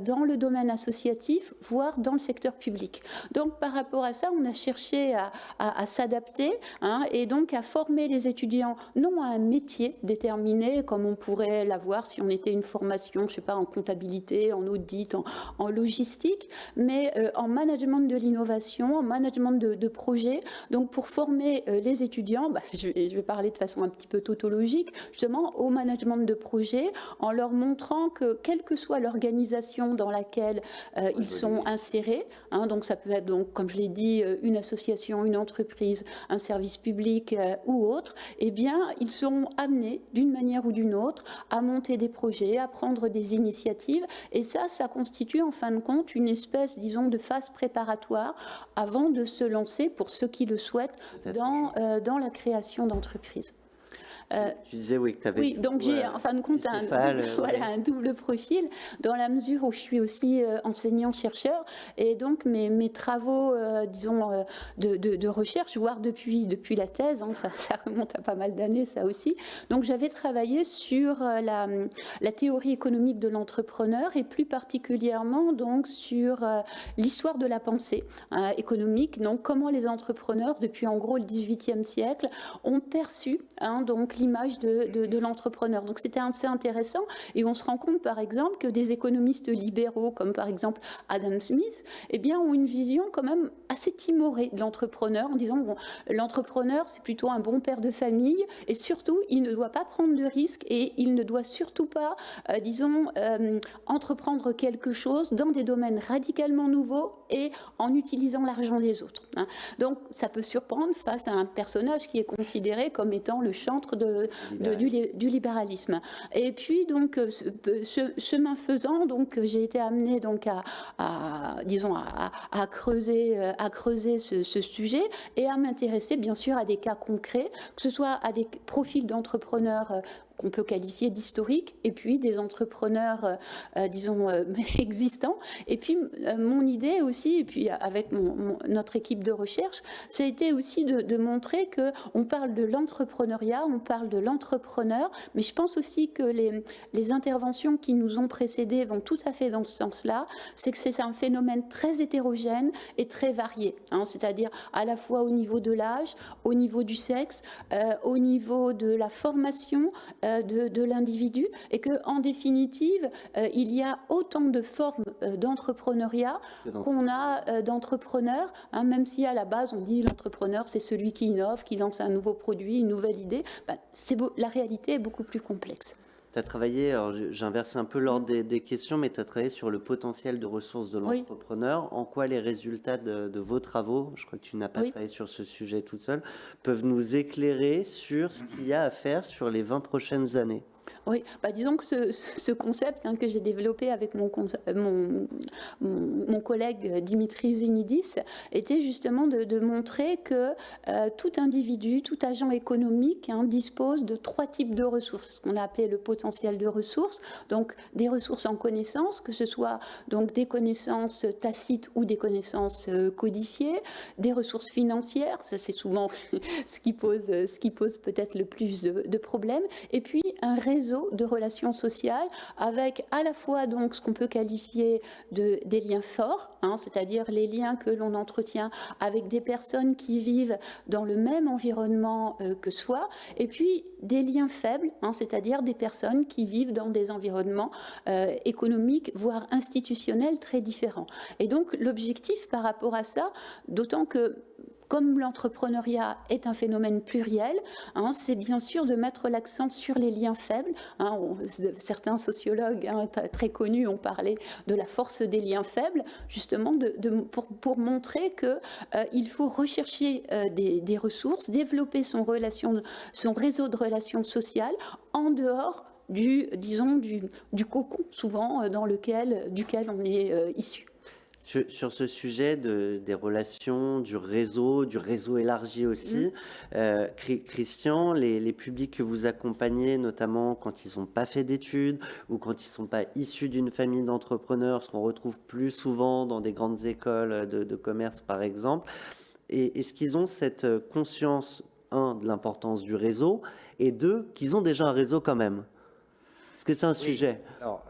dans le domaine associatif, voire dans le secteur public. Donc par rapport à ça, on a cherché à s'adapter, hein, et donc à former les étudiants non à un métier déterminé comme on pourrait l'avoir si on était une formation, je ne sais pas, en comptabilité, en audit, en logistique, mais en management de l'innovation, en management de projet. Donc pour former les étudiants, je vais parler de façon un petit peu tautologique, justement au management de projet, en leur montrant que quelle que soit l'organisation dans laquelle ils sont insérés, hein, donc ça peut être, donc, comme je l'ai dit, une association, une entreprise, un service public ou autre, eh bien ils seront amenés d'une manière ou d'une autre à monter des projets, à prendre des initiatives, et ça constitue en fin de compte une espèce, disons, de phase préparatoire avant de se lancer, pour ceux qui le souhaitent, dans la création d'entreprises. Tu disais oui que tu avais... Oui, donc j'ai en fin de compte un double profil, dans la mesure où je suis aussi enseignant-chercheur, et donc mes travaux, disons, de recherche, voire depuis la thèse, hein, ça remonte à pas mal d'années, ça aussi. Donc j'avais travaillé sur la théorie économique de l'entrepreneur, et plus particulièrement donc sur l'histoire de la pensée économique, donc comment les entrepreneurs, depuis en gros le XVIIIe siècle, ont perçu, hein, donc l'image de l'entrepreneur. Donc c'était assez intéressant, et on se rend compte par exemple que des économistes libéraux comme par exemple Adam Smith, eh bien, ont une vision quand même assez timorée de l'entrepreneur, en disant bon, l'entrepreneur c'est plutôt un bon père de famille, et surtout il ne doit pas prendre de risques, et il ne doit surtout pas, disons, entreprendre quelque chose dans des domaines radicalement nouveaux et en utilisant l'argent des autres, hein. Donc ça peut surprendre face à un personnage qui est considéré comme étant le chantre du libéralisme. Et puis donc chemin faisant, donc j'ai été amenée donc à creuser ce sujet, et à m'intéresser bien sûr à des cas concrets, que ce soit à des profils d'entrepreneurs qu'on peut qualifier d'historiques, et puis des entrepreneurs, disons, existants. Et puis, mon idée aussi, et puis avec notre équipe de recherche, ça a été aussi de montrer qu'on parle de l'entrepreneuriat, on parle de l'entrepreneur, mais je pense aussi que les interventions qui nous ont précédées vont tout à fait dans ce sens-là. C'est que c'est un phénomène très hétérogène et très varié, hein, c'est-à-dire à la fois au niveau de l'âge, au niveau du sexe, au niveau de la formation, de l'individu, et qu'en définitive, il y a autant de formes d'entrepreneuriat qu'on a d'entrepreneurs, hein, même si à la base on dit l'entrepreneur c'est celui qui innove, qui lance un nouveau produit, une nouvelle idée, la réalité est beaucoup plus complexe. Tu as travaillé, alors j'inverse un peu l'ordre des questions, mais tu as travaillé sur le potentiel de ressources de l'entrepreneur. Oui. En quoi les résultats de vos travaux, je crois que tu n'as pas travaillé sur ce sujet toute seule, peuvent nous éclairer sur ce qu'il y a à faire sur les 20 prochaines années? Oui, disons que ce concept, hein, que j'ai développé avec mon collègue Dimitri Zinidis, était justement de montrer que tout individu, tout agent économique, hein, dispose de 3 types de ressources, ce qu'on a appelé le potentiel de ressources, donc des ressources en connaissances, que ce soit donc des connaissances tacites ou des connaissances codifiées, des ressources financières, ça c'est souvent ce qui pose peut-être le plus de problèmes, et puis un réseau de relations sociales avec à la fois donc ce qu'on peut qualifier des liens forts, hein, c'est-à-dire les liens que l'on entretient avec des personnes qui vivent dans le même environnement que soi, et puis des liens faibles, hein, c'est-à-dire des personnes qui vivent dans des environnements économiques, voire institutionnels très différents. Et donc l'objectif par rapport à ça, d'autant que comme l'entrepreneuriat est un phénomène pluriel, hein, c'est bien sûr de mettre l'accent sur les liens faibles. Hein, certains sociologues, hein, très connus ont parlé de la force des liens faibles, justement pour montrer qu'il faut rechercher des ressources, développer son réseau de relations sociales en dehors du cocon, souvent, duquel on est issu. Sur ce sujet des relations, du réseau élargi aussi, Christian, les publics que vous accompagnez, notamment quand ils n'ont pas fait d'études ou quand ils ne sont pas issus d'une famille d'entrepreneurs, ce qu'on retrouve plus souvent dans des grandes écoles de commerce par exemple, est-ce qu'ils ont cette conscience un, de l'importance du réseau, et deux, qu'ils ont déjà un réseau quand même. Est-ce que c'est un sujet? Alors,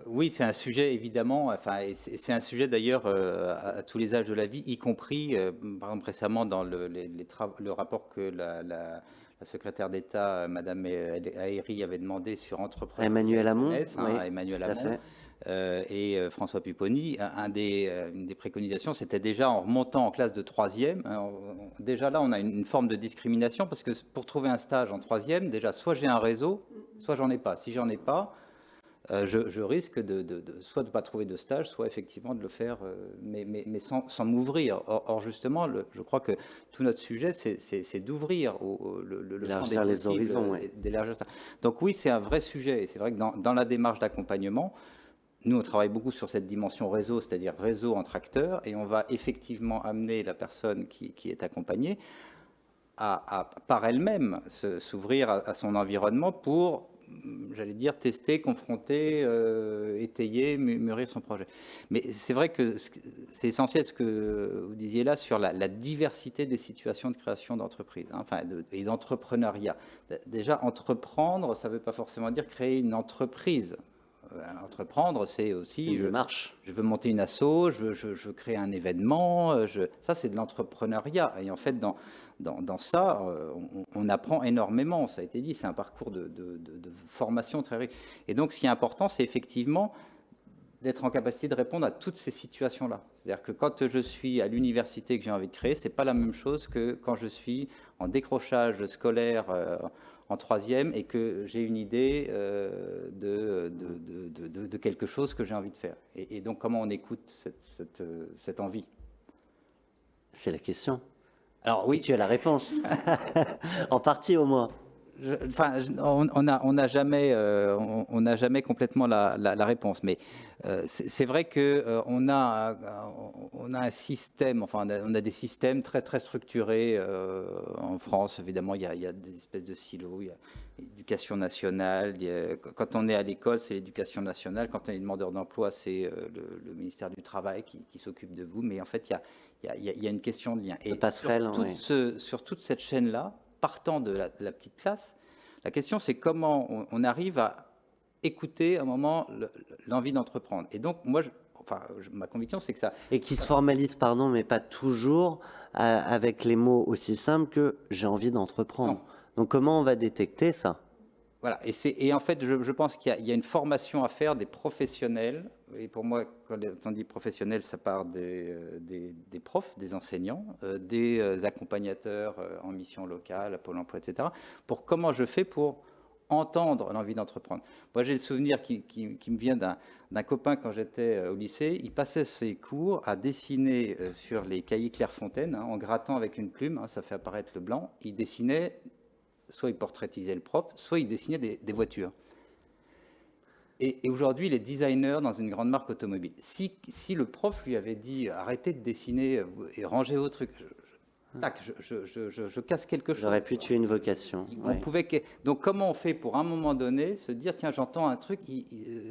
oui, c'est un sujet évidemment, enfin, et c'est un sujet d'ailleurs à tous les âges de la vie, y compris, par exemple récemment dans le rapport que la secrétaire d'État, Madame Aéry, avait demandé sur entrepreneurs. Emmanuel Hamon, oui, Emmanuel tout à Hamon. fait. Et François Pupponi, une des préconisations, c'était déjà en remontant en classe de 3e. Déjà là, on a une forme de discrimination parce que pour trouver un stage en 3e, déjà, soit j'ai un réseau, soit j'en ai pas. Si j'en ai pas, je risque soit de ne pas trouver de stage, soit effectivement de le faire, mais sans m'ouvrir. Or justement, je crois que tout notre sujet, c'est d'ouvrir le champ des les horizons. d'élargir ça. Donc oui, c'est un vrai sujet. Et c'est vrai que dans la démarche d'accompagnement, nous, on travaille beaucoup sur cette dimension réseau, c'est-à-dire réseau entre acteurs, et on va effectivement amener la personne qui est accompagnée à par elle-même s'ouvrir à son environnement pour, j'allais dire, tester, confronter, étayer, mûrir son projet. Mais c'est vrai que c'est essentiel ce que vous disiez là sur la diversité des situations de création d'entreprise, hein, et d'entrepreneuriat. Déjà, entreprendre, ça ne veut pas forcément dire créer une entreprise. Entreprendre, c'est aussi je veux monter une asso, je veux créer un événement, ça c'est de l'entrepreneuriat. Et en fait, dans ça, on apprend énormément, ça a été dit, c'est un parcours de formation très riche. Et donc ce qui est important, c'est effectivement d'être en capacité de répondre à toutes ces situations-là. C'est-à-dire que quand je suis à l'université que j'ai envie de créer, c'est pas la même chose que quand je suis en décrochage scolaire en 3e et que j'ai une idée de quelque chose que j'ai envie de faire. Et donc, comment on écoute cette envie? C'est la question. Alors oui, tu as la réponse. En partie au moins. On n'a jamais complètement la réponse, mais c'est vrai que on a un système, enfin on a des systèmes très très structurés en France. Évidemment, il y a des espèces de silos. Il y a l'éducation nationale. Quand on est à l'école, c'est l'éducation nationale. Quand on est demandeur d'emploi, c'est le ministère du Travail qui s'occupe de vous. Mais en fait, il y a une question de lien. Et passerelle, sur toute cette chaîne-là, partant de la petite classe, la question c'est comment on arrive à écouter à un moment l'envie d'entreprendre. Et donc moi, ma conviction c'est que ça... Et qui se formalise, pardon, mais pas toujours avec les mots aussi simples que j'ai envie d'entreprendre. Donc comment on va détecter ça? Voilà, et en fait, je pense qu'il y a une formation à faire des professionnels. Et pour moi, quand on dit professionnels, ça part des profs, des enseignants, des accompagnateurs en mission locale, à Pôle emploi, etc. Pour comment je fais pour entendre l'envie d'entreprendre. Moi, j'ai le souvenir qui me vient d'un copain quand j'étais au lycée. Il passait ses cours à dessiner sur les cahiers Clairefontaine, en grattant avec une plume, ça fait apparaître le blanc. Il dessinait... Soit il portraitisait le prof, soit il dessinait des voitures. Et aujourd'hui, il est designer dans une grande marque automobile. Si le prof lui avait dit « arrêtez de dessiner et rangez vos trucs », je casse quelque chose. J'aurais pu tuer une vocation. Donc comment on fait pour, à un moment donné, se dire « tiens, j'entends un truc,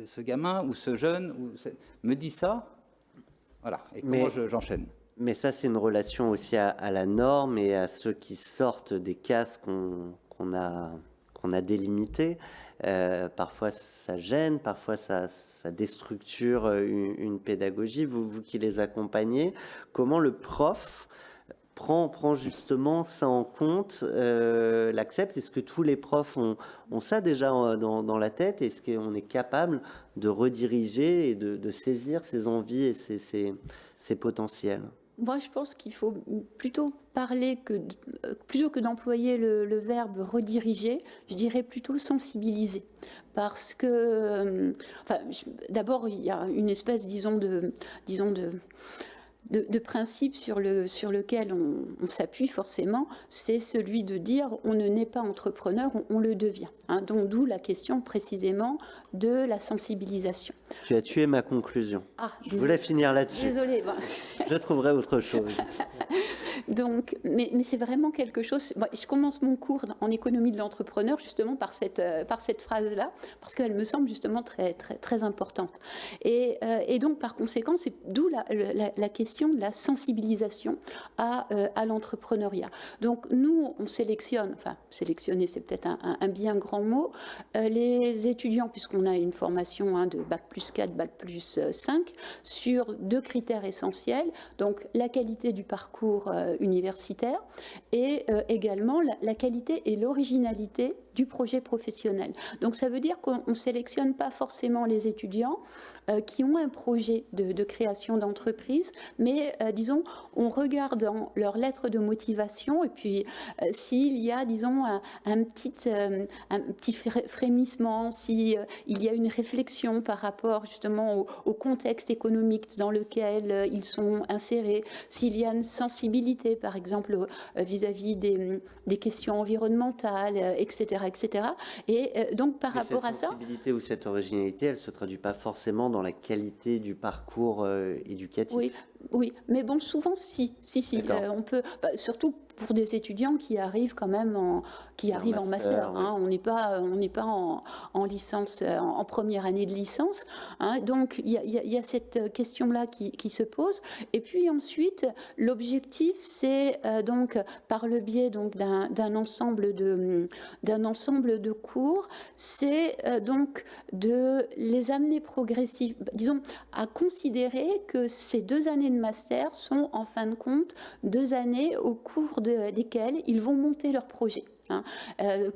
ce gamin ou ce jeune me dit ça », voilà, et comment j'enchaîne. Mais ça, c'est une relation aussi à la norme et à ceux qui sortent des cases qu'on a délimités. Parfois, ça gêne, parfois, ça déstructure une pédagogie. Vous qui les accompagnez, comment le prof prend justement ça en compte, l'accepte? Est-ce que tous les profs ont ça déjà dans la tête? Est-ce qu'on est capable de rediriger et de saisir ses envies et ses potentiels? Moi, je pense qu'il faut plutôt parler plutôt que d'employer le verbe rediriger, je dirais plutôt sensibiliser. Parce que, d'abord, il y a une espèce, disons de principe sur lequel on s'appuie forcément, c'est celui de dire on ne naît pas entrepreneur, on le devient. Hein, donc d'où la question précisément de la sensibilisation. Tu as tué ma conclusion. Je voulais finir là-dessus. Désolée. Je trouverai autre chose. Donc, mais c'est vraiment quelque chose... je commence mon cours en économie de l'entrepreneur justement par cette phrase-là, parce qu'elle me semble justement très, très, très importante. Et donc, par conséquent, c'est d'où la question question de la sensibilisation à l'entrepreneuriat. Donc nous, on sélectionne, enfin sélectionner c'est peut-être un bien grand mot, les étudiants, puisqu'on a une formation de Bac plus 4, Bac plus 5, sur 2 critères essentiels, donc la qualité du parcours universitaire et également la qualité et l'originalité du projet professionnel. Donc ça veut dire qu'on ne sélectionne pas forcément les étudiants qui ont un projet de création d'entreprise, mais disons, on regarde dans leur lettre de motivation et puis s'il y a, disons, un petit frémissement, s'il y a une réflexion par rapport justement au contexte économique dans lequel ils sont insérés, s'il y a une sensibilité, par exemple, vis-à-vis des questions environnementales, etc. etc. Et donc par rapport à ça... Cette sensibilité ou cette originalité, elle ne se traduit pas forcément dans la qualité du parcours éducatif. Oui, mais bon, souvent, si. On peut, surtout pour des étudiants qui arrivent quand même en master. Oui. On n'est pas en licence, en première année de licence. Donc, il y a cette question-là qui se pose. Et puis ensuite, l'objectif, c'est donc, par le biais donc, d'un ensemble de cours, c'est donc de les amener progressivement, disons, à considérer que ces 2 années de master sont en fin de compte 2 années au cours desquelles ils vont monter leur projet.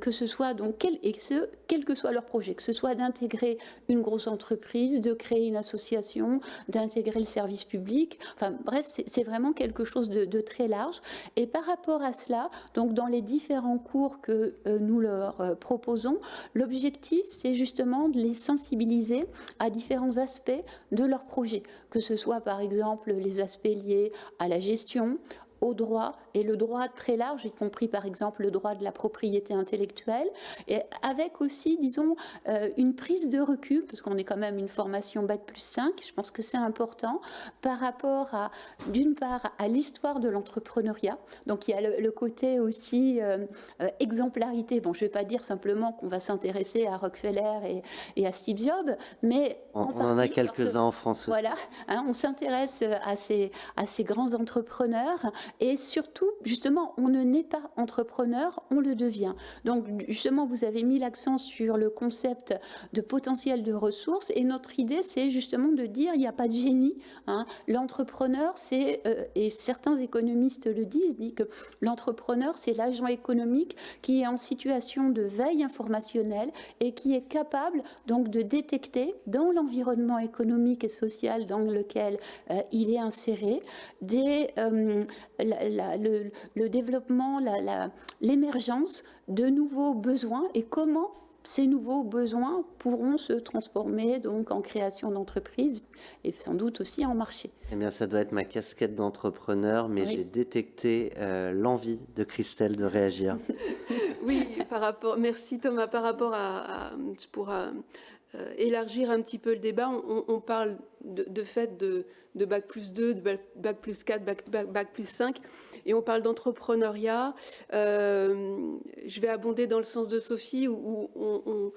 Que ce soit donc quel que soit leur projet, que ce soit d'intégrer une grosse entreprise, de créer une association, d'intégrer le service public, enfin bref, c'est vraiment quelque chose de très large. Et par rapport à cela, donc dans les différents cours que nous leur proposons, l'objectif c'est justement de les sensibiliser à différents aspects de leur projet, que ce soit par exemple les aspects liés à la gestion, au droit, et le droit très large, y compris par exemple le droit de la propriété intellectuelle, et avec aussi, disons, une prise de recul, parce qu'on est quand même une formation Bac plus 5, je pense que c'est important, par rapport à, d'une part, à l'histoire de l'entrepreneuriat. Donc il y a le côté aussi exemplarité. Bon, je ne vais pas dire simplement qu'on va s'intéresser à Rockefeller et à Steve Jobs, mais on en a quelques-uns en France aussi. Voilà, on s'intéresse à ces grands entrepreneurs. Et surtout, justement, on ne naît pas entrepreneur, on le devient. Donc, justement, vous avez mis l'accent sur le concept de potentiel de ressources. Et notre idée, c'est justement de dire, il n'y a pas de génie. L'entrepreneur, c'est, et certains économistes le disent que l'entrepreneur, c'est l'agent économique qui est en situation de veille informationnelle et qui est capable donc de détecter dans l'environnement économique et social dans lequel il est inséré le développement, l'émergence de nouveaux besoins et comment ces nouveaux besoins pourront se transformer donc en création d'entreprises et sans doute aussi en marché. Eh bien, ça doit être ma casquette d'entrepreneur, mais j'ai détecté l'envie de Christelle de réagir. Oui, merci Thomas, par rapport pour élargir un petit peu le débat, on parle de fait de Bac plus 2, de Bac plus 4, Bac plus 5, et on parle d'entrepreneuriat. Je vais abonder dans le sens de Sophie, où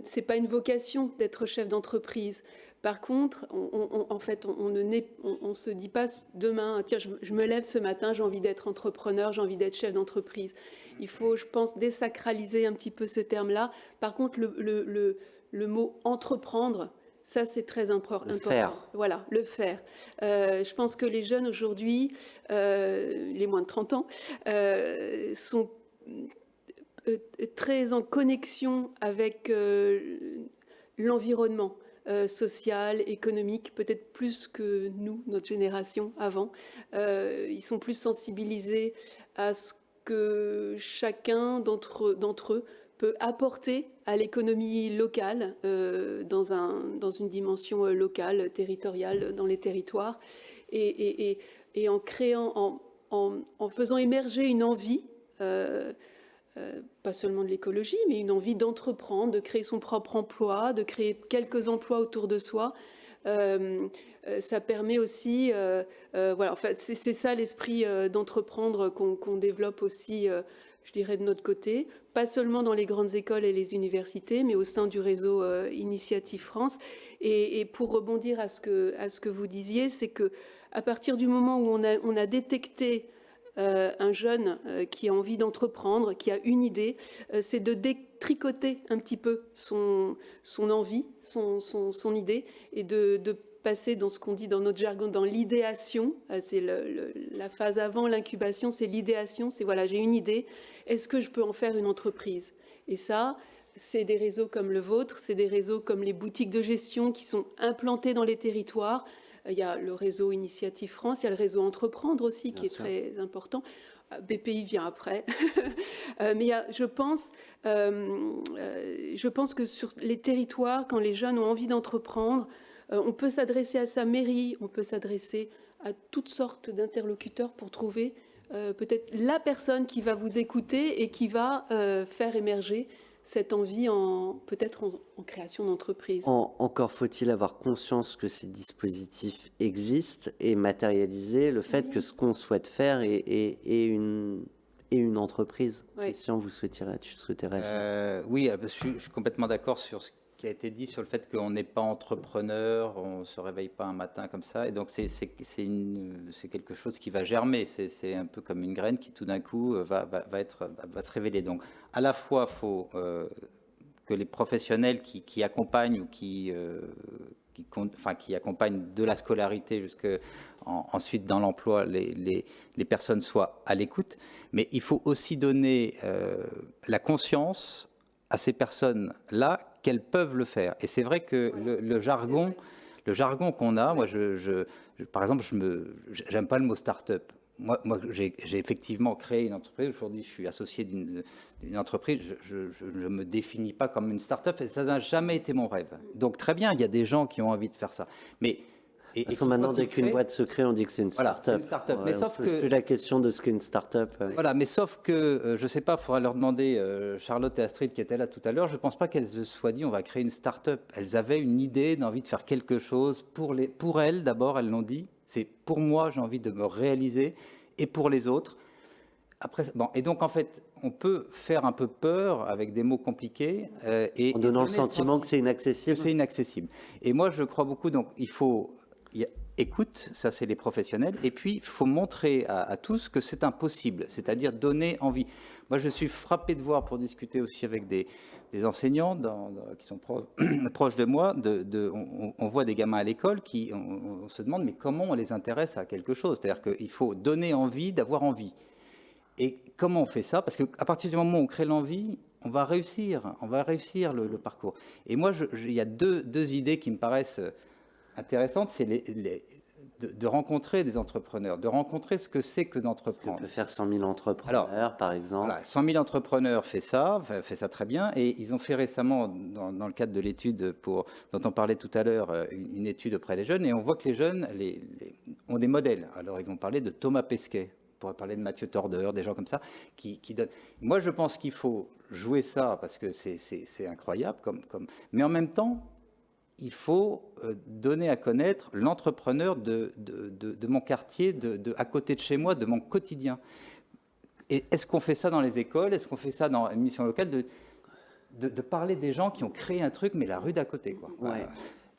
c'est pas une vocation d'être chef d'entreprise. Par contre, en fait, on se dit pas demain, tiens, je me lève ce matin, j'ai envie d'être entrepreneur, j'ai envie d'être chef d'entreprise. Il faut, je pense, désacraliser un petit peu ce terme-là. Par contre, le mot entreprendre, ça, c'est très important. Le faire. Voilà, le faire. Je pense que les jeunes aujourd'hui, les moins de 30 ans, sont très en connexion avec l'environnement social, économique, peut-être plus que nous, notre génération avant. Ils sont plus sensibilisés à ce que chacun d'entre eux peut apporter à l'économie locale, dans une dimension locale, territoriale, dans les territoires, et en créant, en faisant émerger une envie, pas seulement de l'écologie, mais une envie d'entreprendre, de créer son propre emploi, de créer quelques emplois autour de soi. Ça permet aussi, voilà, en fait, c'est ça l'esprit d'entreprendre qu'on développe aussi, je dirais, de notre côté, pas seulement dans les grandes écoles et les universités, mais au sein du réseau Initiative France. Et pour rebondir à ce que vous disiez, c'est que À partir du moment où on a détecté un jeune qui a envie d'entreprendre, qui a une idée, c'est de détricoter un petit peu son envie, son idée, et de passer dans ce qu'on dit dans notre jargon, dans l'idéation. C'est la phase avant l'incubation, c'est l'idéation, c'est voilà, j'ai une idée, est-ce que je peux en faire une entreprise? Et ça, c'est des réseaux comme le vôtre, c'est des réseaux comme les boutiques de gestion qui sont implantés dans les territoires. Il y a le réseau Initiative France, il y a le réseau Entreprendre aussi, qui est très important. BPI vient après. Mais je pense que sur les territoires, quand les jeunes ont envie d'entreprendre, on peut s'adresser à sa mairie, on peut s'adresser à toutes sortes d'interlocuteurs pour trouver peut-être la personne qui va vous écouter et qui va faire émerger cette envie peut-être en création d'entreprise. Encore faut-il avoir conscience que ces dispositifs existent et matérialiser le fait que ce qu'on souhaite faire est une entreprise. Ouais. Christian, tu souhaitais réagir? Oui, je suis complètement d'accord sur ce qui a été dit sur le fait qu'on n'est pas entrepreneur, on ne se réveille pas un matin comme ça, et donc c'est quelque chose qui va germer, c'est un peu comme une graine qui tout d'un coup va se révéler. Donc à la fois, il faut que les professionnels qui accompagnent ou qui accompagnent de la scolarité ensuite dans l'emploi, les personnes soient à l'écoute, mais il faut aussi donner la conscience à ces personnes-là qu'elles peuvent le faire. Et c'est vrai que le jargon qu'on a, moi, par exemple, j'aime pas le mot start-up. Moi j'ai effectivement créé une entreprise. Aujourd'hui, je suis associé d'une entreprise. Je ne me définis pas comme une start-up et ça n'a jamais été mon rêve. Donc, très bien, il y a des gens qui ont envie de faire ça. Mais maintenant, dès qu'une boîte se crée, on dit que c'est une start-up. Voilà, c'est une start-up. Ouais, mais on sauf se pose plus la question de ce qu'est une start-up. Voilà, mais sauf que, je ne sais pas, il faudra leur demander, Charlotte et Astrid qui étaient là tout à l'heure, je ne pense pas qu'elles se soient dit on va créer une start-up. Elles avaient une idée d'envie de faire quelque chose pour elles, d'abord, elles l'ont dit. C'est pour moi, j'ai envie de me réaliser, et pour les autres. Après, et donc, en fait, on peut faire un peu peur avec des mots compliqués. En donnant le sentiment que c'est inaccessible. C'est inaccessible. Et moi, je crois beaucoup, donc il faut... Écoute, ça c'est les professionnels, et puis il faut montrer à tous que c'est impossible, c'est-à-dire donner envie. Moi je suis frappé de voir, pour discuter aussi avec des enseignants qui sont proches de moi, on voit des gamins à l'école qui, on se demande mais comment on les intéresse à quelque chose, c'est-à-dire qu'il faut donner envie d'avoir envie. Et comment on fait ça? Parce qu'à partir du moment où on crée l'envie, on va réussir le parcours. Et moi il y a deux idées qui me paraissent intéressante, c'est de rencontrer des entrepreneurs, de rencontrer ce que c'est que d'entreprendre. On peut faire 100 000 entrepreneurs, par exemple. Voilà, 100 000 entrepreneurs fait ça très bien, et ils ont fait récemment, dans le cadre de l'étude dont on parlait tout à l'heure, une étude auprès des jeunes, et on voit que les jeunes ont des modèles. Alors, ils vont parler de Thomas Pesquet, on pourrait parler de Mathieu Tordeur, des gens comme ça, qui donnent... Moi, je pense qu'il faut jouer ça, parce que c'est incroyable, mais en même temps, il faut donner à connaître l'entrepreneur de mon quartier, à côté de chez moi, de mon quotidien. Et est-ce qu'on fait ça dans les écoles? Est-ce qu'on fait ça dans une mission locale de parler des gens qui ont créé un truc, mais la rue d'à côté, quoi. Ouais.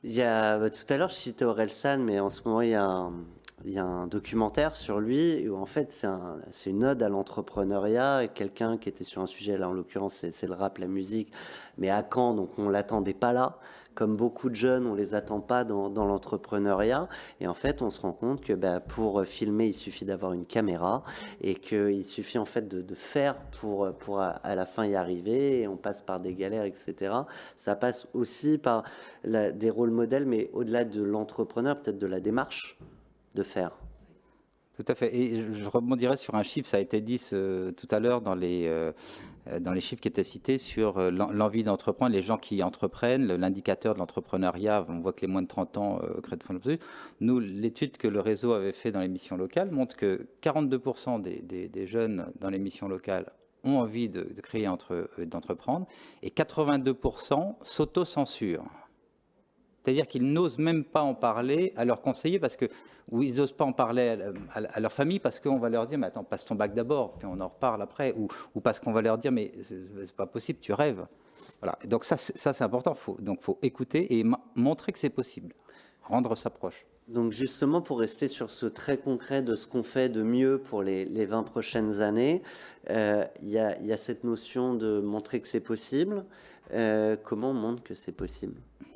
Il y a, tout à l'heure, je citais Orelsan, mais en ce moment, il y a un documentaire sur lui où en fait c'est une ode à l'entrepreneuriat, quelqu'un qui était sur un sujet, là en l'occurrence c'est le rap, la musique, mais à Caen, donc on l'attendait pas là. Comme beaucoup de jeunes, on les attend pas dans l'entrepreneuriat, et en fait on se rend compte que pour filmer il suffit d'avoir une caméra et qu'il suffit en fait de faire pour à la fin y arriver, et on passe par des galères, etc. Ça passe aussi par des rôles modèles, mais au-delà de l'entrepreneur, peut-être de la démarche de faire. Tout à fait. Et je rebondirai sur un chiffre, ça a été dit tout à l'heure dans les chiffres qui étaient cités sur l'envie d'entreprendre, les gens qui entreprennent, l'indicateur de l'entrepreneuriat. On voit que les moins de 30 ans créent de fonds de. Nous, l'étude que le réseau avait fait dans les missions locales montre que 42% des jeunes dans les missions locales ont envie de créer, d'entreprendre, et 82% s'auto-censurent. C'est-à-dire qu'ils n'osent même pas en parler à leurs conseillers, ou ils n'osent pas en parler à leur famille, parce qu'on va leur dire, mais attends, passe ton bac d'abord, puis on en reparle après, ou parce qu'on va leur dire, mais c'est pas possible, tu rêves. Voilà. Donc ça c'est important. Donc faut écouter et montrer que c'est possible, rendre ça proche. Donc justement, pour rester sur ce très concret de ce qu'on fait de mieux pour les 20 prochaines années, il y a cette notion de montrer que c'est possible. Comment on montre que c'est possible?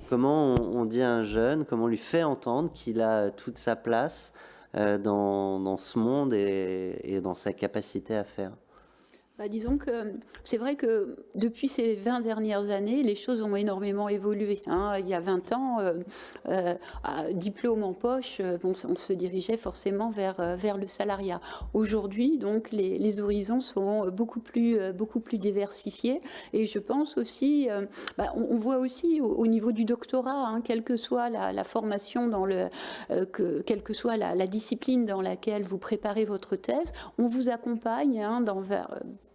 Comment on dit à un jeune, comment on lui fait entendre qu'il a toute sa place dans ce monde et dans sa capacité à faire? Disons que c'est vrai que depuis ces 20 dernières années, les choses ont énormément évolué. Il y a 20 ans, diplôme en poche, on se dirigeait forcément vers le salariat. Aujourd'hui, donc, les horizons sont beaucoup plus diversifiés. Et je pense aussi, on voit aussi au niveau du doctorat, quelle que soit la formation, quelle que soit la discipline dans laquelle vous préparez votre thèse, on vous accompagne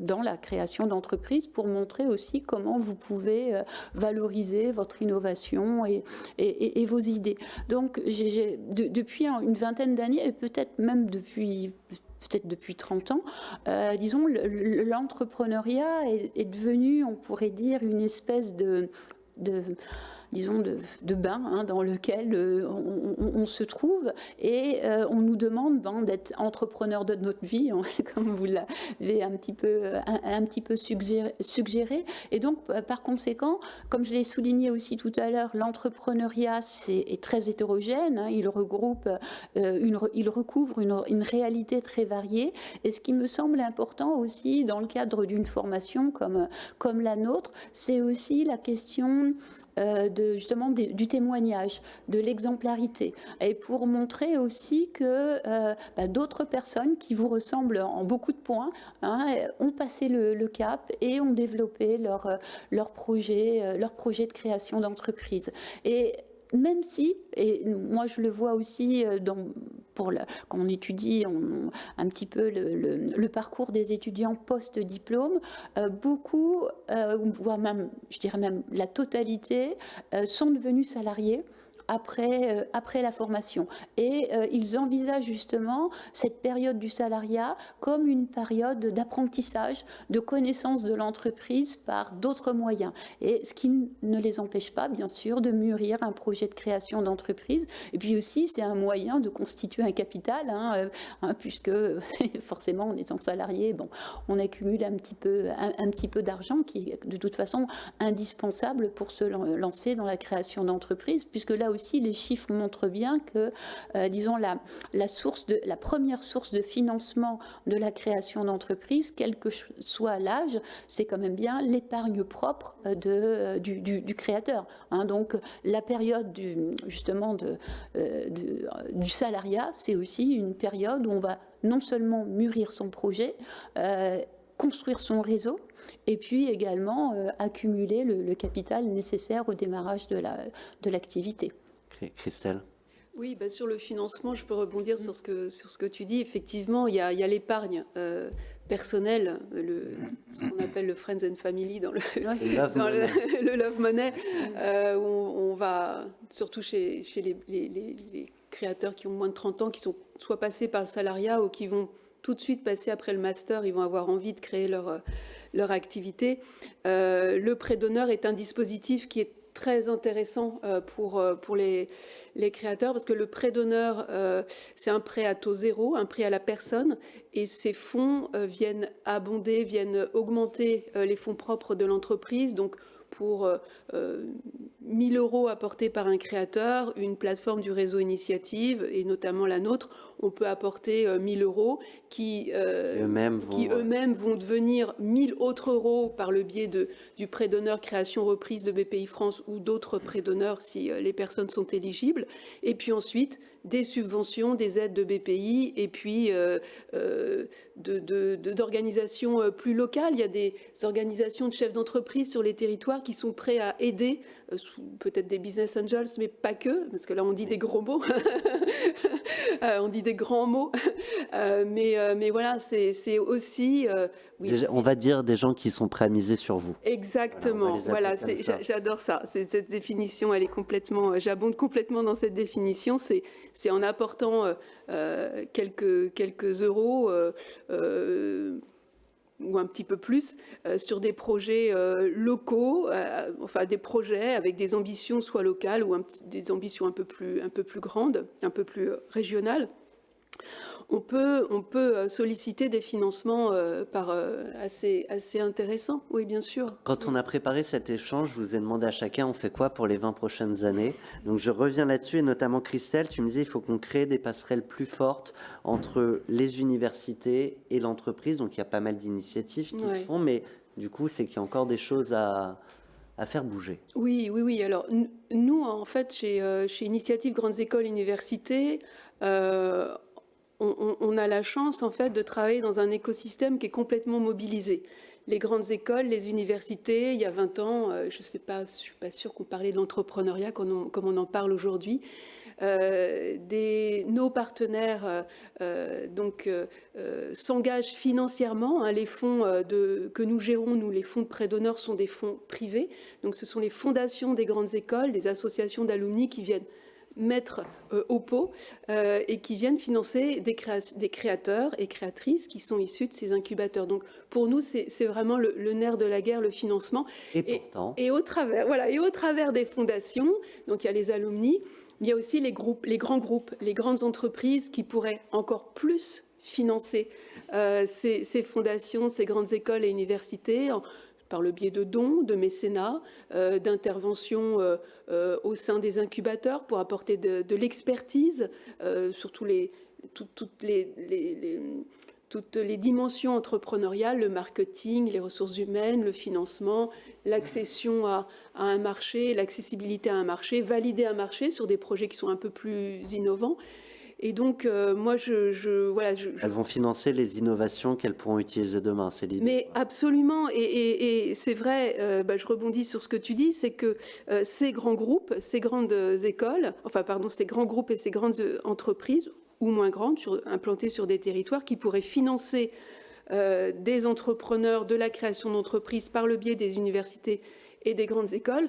dans la création d'entreprises pour montrer aussi comment vous pouvez valoriser votre innovation et vos idées. Donc, depuis une vingtaine d'années, et peut-être même depuis 30 ans, disons, l'entrepreneuriat est devenu, on pourrait dire, une espèce de bain dans lequel on se trouve et on nous demande d'être entrepreneur de notre vie, comme vous l'avez un petit peu suggéré. Et donc, par conséquent, comme je l'ai souligné aussi tout à l'heure, l'entrepreneuriat est très hétérogène. Il recouvre une réalité très variée. Et ce qui me semble important aussi dans le cadre d'une formation comme la nôtre, c'est aussi la question justement du témoignage, de l'exemplarité, et pour montrer aussi que d'autres personnes qui vous ressemblent en beaucoup de points ont passé le cap et ont développé leur projet de création d'entreprise. Et même si, et moi je le vois aussi quand on étudie un petit peu le parcours des étudiants post-diplôme, beaucoup, voire même, je dirais même la totalité, sont devenus salariés après la formation. Et ils envisagent justement cette période du salariat comme une période d'apprentissage, de connaissance de l'entreprise par d'autres moyens. Et ce qui ne les empêche pas, bien sûr, de mûrir un projet de création d'entreprise. Et puis aussi, c'est un moyen de constituer un capital, puisque forcément, en étant salarié, on accumule un petit peu d'argent qui est de toute façon indispensable pour se lancer dans la création d'entreprise, puisque là aussi, les chiffres montrent bien que, disons, la première source de financement de la création d'entreprise, quel que soit l'âge, c'est quand même bien l'épargne propre du créateur. Donc, la période du salariat, c'est aussi une période où on va non seulement mûrir son projet, construire son réseau et puis également accumuler le capital nécessaire au démarrage de l'activité. Christelle? Oui, sur le financement, je peux rebondir sur ce que tu dis. Effectivement, il y a l'épargne personnelle, ce qu'on appelle le friends and family dans le love money, où on va, surtout chez les créateurs qui ont moins de 30 ans, qui sont soit passés par le salariat ou qui vont tout de suite passer après le master, ils vont avoir envie de créer leur activité. Le prêt d'honneur est un dispositif qui est très intéressant pour les créateurs, parce que le prêt d'honneur, c'est un prêt à taux zéro, un prêt à la personne, et ces fonds viennent augmenter les fonds propres de l'entreprise. Donc, pour 1 000 € apportés par un créateur, une plateforme du réseau Initiative, et notamment la nôtre, on peut apporter 1 000 € qui eux-mêmes vont devenir 1 000 autres euros par le biais du prêt d'honneur création reprise de BPI France ou d'autres prêts d'honneur si les personnes sont éligibles. Et puis ensuite, des subventions, des aides de BPI et puis d'organisations plus locales. Il y a des organisations de chefs d'entreprise sur les territoires qui sont prêts à aider, peut-être des business angels, mais pas que, parce que là on dit des gros mots, on dit des grands mots, mais voilà, c'est aussi... oui. On va dire des gens qui sont prêts à miser sur vous. Exactement, voilà, j'adore ça. Cette définition, elle est complètement... J'abonde complètement dans cette définition. C'est en apportant quelques euros ou un petit peu plus, sur des projets locaux, enfin des projets avec des ambitions soit locales ou des ambitions un peu plus grandes, un peu plus régionales. On peut solliciter des financements assez intéressants, oui, bien sûr. Quand on a préparé cet échange, je vous ai demandé à chacun, on fait quoi pour les 20 prochaines années? Donc je reviens là-dessus, et notamment Christelle, tu me disais, il faut qu'on crée des passerelles plus fortes entre les universités et l'entreprise. Donc il y a pas mal d'initiatives qui se font, mais du coup, c'est qu'il y a encore des choses à faire bouger. Oui. Alors, nous, en fait, chez Initiative Grandes Écoles Universités, on a la chance, en fait, de travailler dans un écosystème qui est complètement mobilisé. Les grandes écoles, les universités, il y a 20 ans, je ne suis pas sûre qu'on parlait de l'entrepreneuriat comme on en parle aujourd'hui. Nos partenaires s'engagent financièrement. Les fonds que nous gérons, nous, les fonds de prêt d'honneur, sont des fonds privés. Donc, ce sont les fondations des grandes écoles, des associations d'alumni qui viennent mettre au pot et qui viennent financer des créateurs et créatrices qui sont issus de ces incubateurs. Donc pour nous, c'est vraiment le nerf de la guerre, le financement. Et au travers des fondations, donc il y a les alumni, mais il y a aussi les grands groupes, les grandes entreprises qui pourraient encore plus financer ces fondations, ces grandes écoles et universités, par le biais de dons, de mécénats, d'interventions au sein des incubateurs pour apporter de l'expertise sur toutes les dimensions entrepreneuriales, le marketing, les ressources humaines, le financement, l'accession à un marché, l'accessibilité à un marché, valider un marché sur des projets qui sont un peu plus innovants. Et donc, moi, Elles vont financer les innovations qu'elles pourront utiliser demain, c'est l'idée. Mais absolument, et c'est vrai, je rebondis sur ce que tu dis, c'est que ces grands groupes, ces grandes écoles, ces grands groupes et ces grandes entreprises, ou moins grandes, implantées sur des territoires, qui pourraient financer des entrepreneurs, de la création d'entreprises par le biais des universités et des grandes écoles,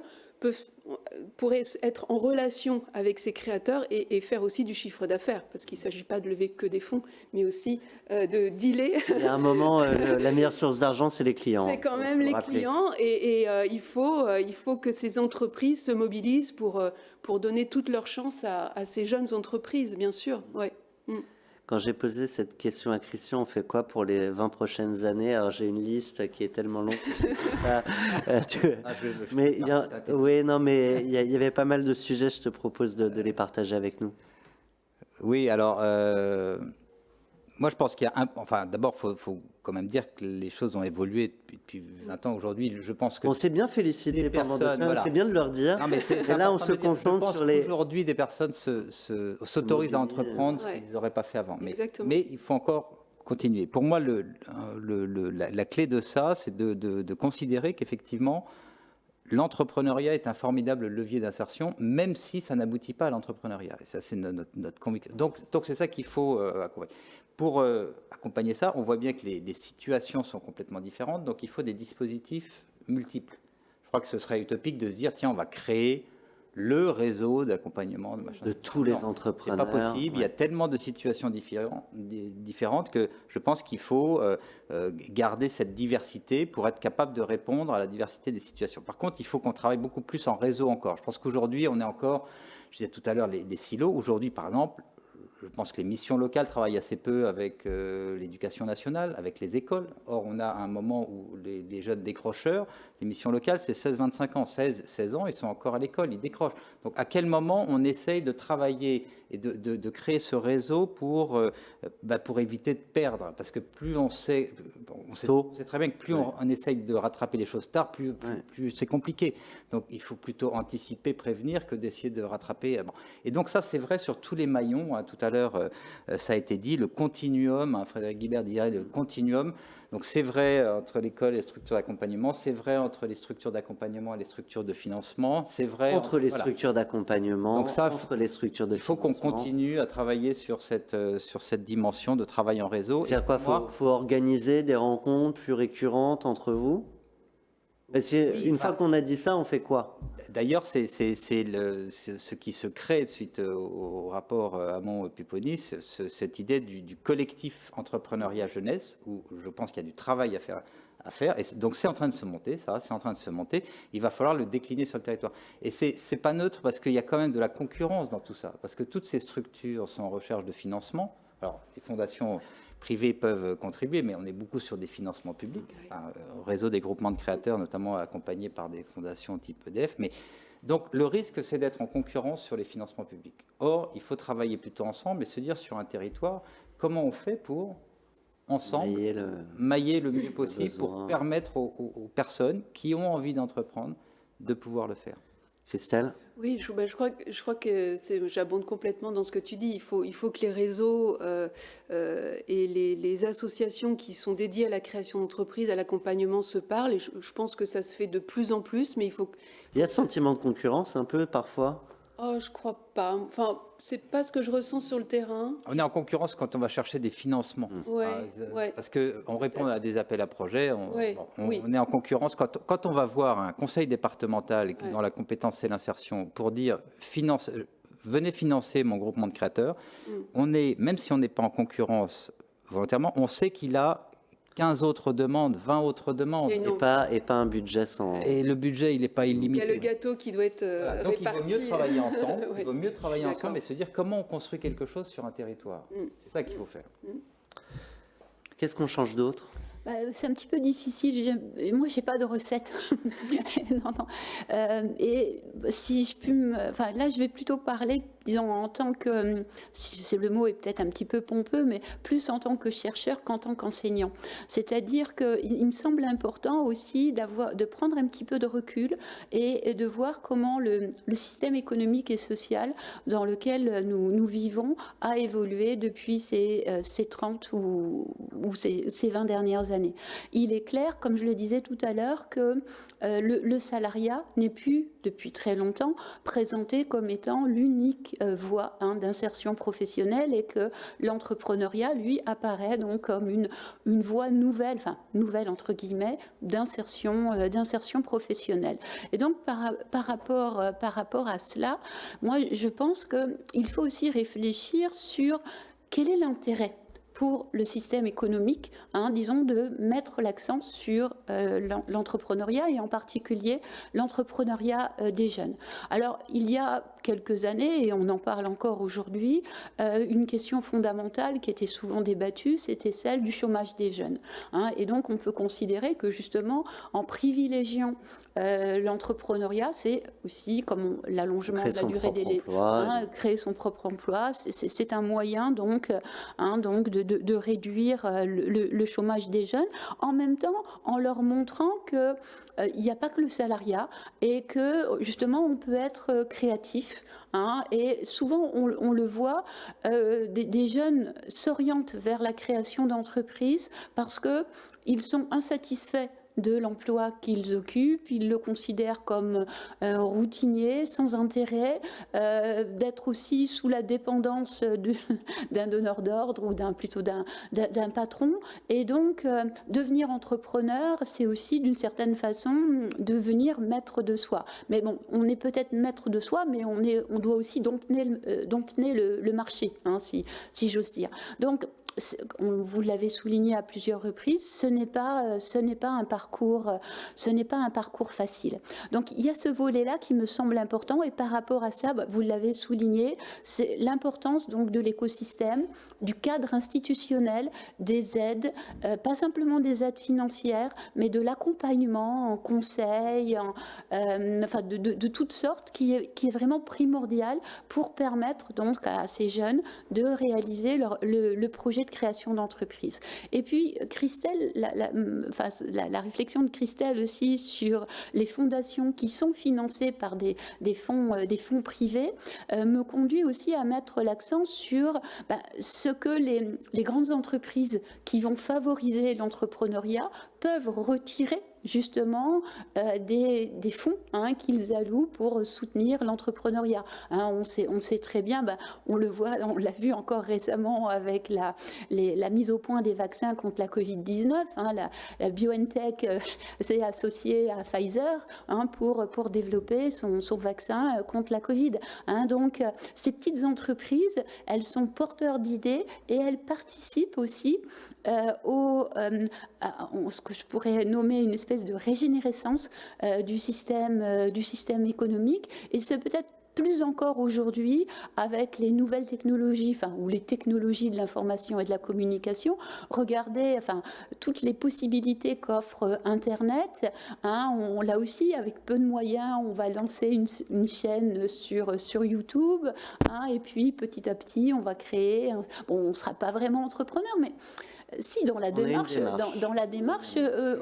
pourraient être en relation avec ces créateurs et faire aussi du chiffre d'affaires, parce qu'il ne s'agit pas de lever que des fonds, mais aussi de dealer. Il y a un moment, la meilleure source d'argent, c'est les clients. C'est quand même les clients, et il faut que ces entreprises se mobilisent pour donner toutes leurs chances à ces jeunes entreprises, bien sûr. Ouais. Quand j'ai posé cette question à Christian, on fait quoi pour les 20 prochaines années? Alors j'ai une liste qui est tellement longue que je peux pas, mais il y avait pas mal de sujets, je te propose de les partager avec nous. Oui, alors moi je pense qu'il y a d'abord il faut quand même dire que les choses ont évolué depuis 20 ans. Aujourd'hui, je pense que... On s'est bien félicité pendant 2 semaines, c'est bien de leur dire. Non, mais là, on se concentre sur les... Aujourd'hui, des personnes s'autorisent à entreprendre ce qu'ils n'auraient pas fait avant. Mais il faut encore continuer. Pour moi, la clé de ça, c'est de considérer qu'effectivement, l'entrepreneuriat est un formidable levier d'insertion, même si ça n'aboutit pas à l'entrepreneuriat. Et ça, c'est notre conviction. Donc c'est ça qu'il faut accompagner. Pour accompagner ça, on voit bien que les situations sont complètement différentes, donc il faut des dispositifs multiples. Je crois que ce serait utopique de se dire, tiens, on va créer le réseau d'accompagnement de tous les entrepreneurs. C'est pas possible. Ouais. Il y a tellement de situations différentes que je pense qu'il faut garder cette diversité pour être capable de répondre à la diversité des situations. Par contre, il faut qu'on travaille beaucoup plus en réseau encore. Je pense qu'aujourd'hui, on est encore, je disais tout à l'heure, les silos. Aujourd'hui, par exemple, je pense que les missions locales travaillent assez peu avec l'éducation nationale, avec les écoles. Or, on a un moment où les jeunes décrocheurs, les missions locales, c'est 16-25 ans. 16 ans, ils sont encore à l'école, ils décrochent. Donc, à quel moment on essaye de travailler et de créer ce réseau pour éviter de perdre? Parce que plus on sait, on sait très bien que plus on essaye de rattraper les choses tard, plus c'est compliqué. Donc, il faut plutôt anticiper, prévenir que d'essayer de rattraper. Et donc, ça, c'est vrai sur tous les maillons. Tout à l'heure, ça a été dit, le continuum, Frédéric Guibert dirait le continuum. Donc c'est vrai entre l'école et les structures d'accompagnement, c'est vrai entre les structures d'accompagnement et les structures de financement, c'est vrai entre les structures d'accompagnement, entre les structures de financement. Il faut qu'on continue à travailler sur cette dimension de travail en réseau. C'est-à-dire quoi, faut organiser des rencontres plus récurrentes entre vous? Une fois qu'on a dit ça, on fait quoi? D'ailleurs, c'est ce qui se crée suite au rapport Hamon-Pupponi, cette idée du collectif entrepreneuriat jeunesse, où je pense qu'il y a du travail à faire. Et donc c'est en train de se monter, c'est en train de se monter. Il va falloir le décliner sur le territoire. Et c'est pas neutre parce qu'il y a quand même de la concurrence dans tout ça, parce que toutes ces structures sont en recherche de financement. Alors les fondations privés peuvent contribuer, mais on est beaucoup sur des financements publics, réseau des groupements de créateurs, notamment accompagnés par des fondations type EDF. Mais donc le risque, c'est d'être en concurrence sur les financements publics. Or, il faut travailler plutôt ensemble et se dire sur un territoire, comment on fait pour, ensemble, mailler le mieux possible pour permettre aux personnes qui ont envie d'entreprendre de pouvoir le faire. Christelle? Oui, je crois que j'abonde complètement dans ce que tu dis. Il faut que les réseaux et les associations qui sont dédiées à la création d'entreprises, à l'accompagnement se parlent. Et je pense que ça se fait de plus en plus, mais il faut... Il y a ce sentiment de concurrence un peu parfois? Oh, je crois pas. Enfin, c'est pas ce que je ressens sur le terrain. On est en concurrence quand on va chercher des financements. Parce qu'on répond à des appels à projets. On est en concurrence. Quand on va voir un conseil départemental dont la compétence c'est l'insertion pour dire venez financer mon groupement de créateurs, on est, même si on n'est pas en concurrence volontairement, on sait qu'il a 15 autres demandes, 20 autres demandes. Et pas un budget sans... Et le budget, il n'est pas illimité. Il y a le gâteau qui doit être donc réparti. il vaut mieux travailler ensemble. Il vaut mieux travailler ensemble et se dire comment on construit quelque chose sur un territoire. C'est ça qu'il faut faire. Qu'est-ce qu'on change d'autre? C'est un petit peu difficile. Moi, j'ai pas de recette. Et si je puis là, je vais plutôt parler, disons, en tant que, le mot est peut-être un petit peu pompeux, mais plus en tant que chercheur qu'en tant qu'enseignant. C'est-à-dire qu'il me semble important aussi de prendre un petit peu de recul et de voir comment le système économique et social dans lequel nous vivons a évolué depuis ces 30 ou ces 20 dernières années. Il est clair, comme je le disais tout à l'heure, que le salariat n'est plus, depuis très longtemps, présenté comme étant l'unique voie d'insertion professionnelle et que l'entrepreneuriat, lui, apparaît donc comme une voie nouvelle, nouvelle entre guillemets, d'insertion professionnelle. Et donc, par rapport à cela, moi, je pense qu'il faut aussi réfléchir sur quel est l'intérêt pour le système économique, disons, de mettre l'accent sur l'entrepreneuriat et en particulier l'entrepreneuriat des jeunes. Alors, il y a quelques années, et on en parle encore aujourd'hui, une question fondamentale qui était souvent débattue, c'était celle du chômage des jeunes. Et donc, on peut considérer que justement, en privilégiant l'entrepreneuriat, c'est aussi comme l'allongement de la durée des créer son propre emploi. C'est un moyen donc de réduire le chômage des jeunes, en même temps en leur montrant qu'il n'y a pas que le salariat et que justement on peut être créatif. Et souvent on le voit, des jeunes s'orientent vers la création d'entreprises parce qu'ils sont insatisfaits de l'emploi qu'ils occupent, ils le considèrent comme routinier, sans intérêt, d'être aussi sous la dépendance d'un donneur d'ordre ou plutôt d'un patron. Et donc, devenir entrepreneur, c'est aussi d'une certaine façon devenir maître de soi. Mais bon, on est peut-être maître de soi, mais on doit aussi dompter le marché, si j'ose dire. Donc, vous l'avez souligné à plusieurs reprises, ce n'est pas un parcours facile. Donc il y a ce volet-là qui me semble important et par rapport à ça, vous l'avez souligné, c'est l'importance donc de l'écosystème, du cadre institutionnel, des aides, pas simplement des aides financières, mais de l'accompagnement en conseil, de toutes sortes, qui est vraiment primordial pour permettre donc à ces jeunes de réaliser le projet de création d'entreprise. Et puis, Christelle, la réflexion de Christelle aussi sur les fondations qui sont financées par des fonds privés me conduit aussi à mettre l'accent sur ce que les grandes entreprises qui vont favoriser l'entrepreneuriat peuvent retirer justement des fonds qu'ils allouent pour soutenir l'entrepreneuriat. On sait très bien, on le voit, on l'a vu encore récemment avec la mise au point des vaccins contre la Covid-19. La BioNTech s'est associée à Pfizer pour développer son vaccin contre la Covid. Donc, ces petites entreprises, elles sont porteurs d'idées et elles participent aussi ce que je pourrais nommer une espèce de régénérescence du système économique. Et c'est peut-être plus encore aujourd'hui avec les nouvelles technologies, ou les technologies de l'information et de la communication. Regardez toutes les possibilités qu'offre Internet. Là aussi, avec peu de moyens, on va lancer une chaîne sur YouTube. Et puis, petit à petit, on va créer... on ne sera pas vraiment entrepreneur, mais... Si, dans la démarche,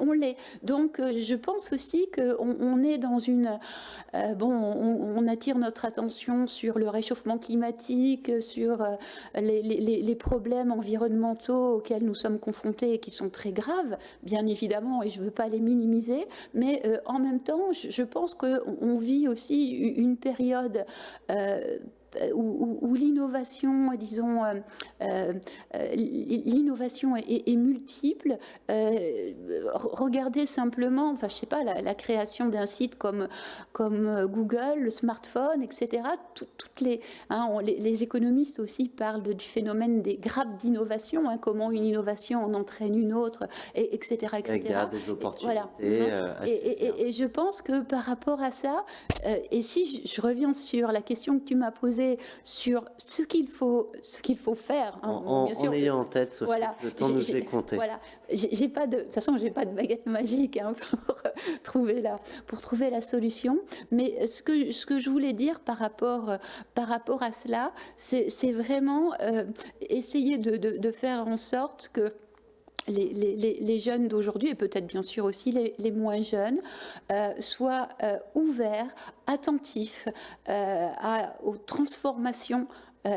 on l'est. Donc, je pense aussi qu'on est dans une... on attire notre attention sur le réchauffement climatique, sur les problèmes environnementaux auxquels nous sommes confrontés et qui sont très graves, bien évidemment, et je ne veux pas les minimiser, mais en même temps, je pense qu'on vit aussi une période... où l'innovation, disons, l'innovation est multiple. Regardez simplement, je sais pas, la création d'un site comme Google, le smartphone, etc. Toutes les économistes aussi parlent du phénomène des grappes d'innovation, comment une innovation en entraîne une autre, etc. Avec des opportunités. Et je pense que par rapport à ça, et si je reviens sur la question que tu m'as posée, sur ce qu'il faut faire. En ayant en tête, Sophie, le temps nous est compté. Voilà. De toute façon, j'ai pas de baguette magique pour trouver la solution. Mais ce que je voulais dire par rapport à cela, c'est vraiment essayer de faire en sorte que les jeunes d'aujourd'hui, et peut-être bien sûr aussi les moins jeunes, soient ouverts, attentifs aux transformations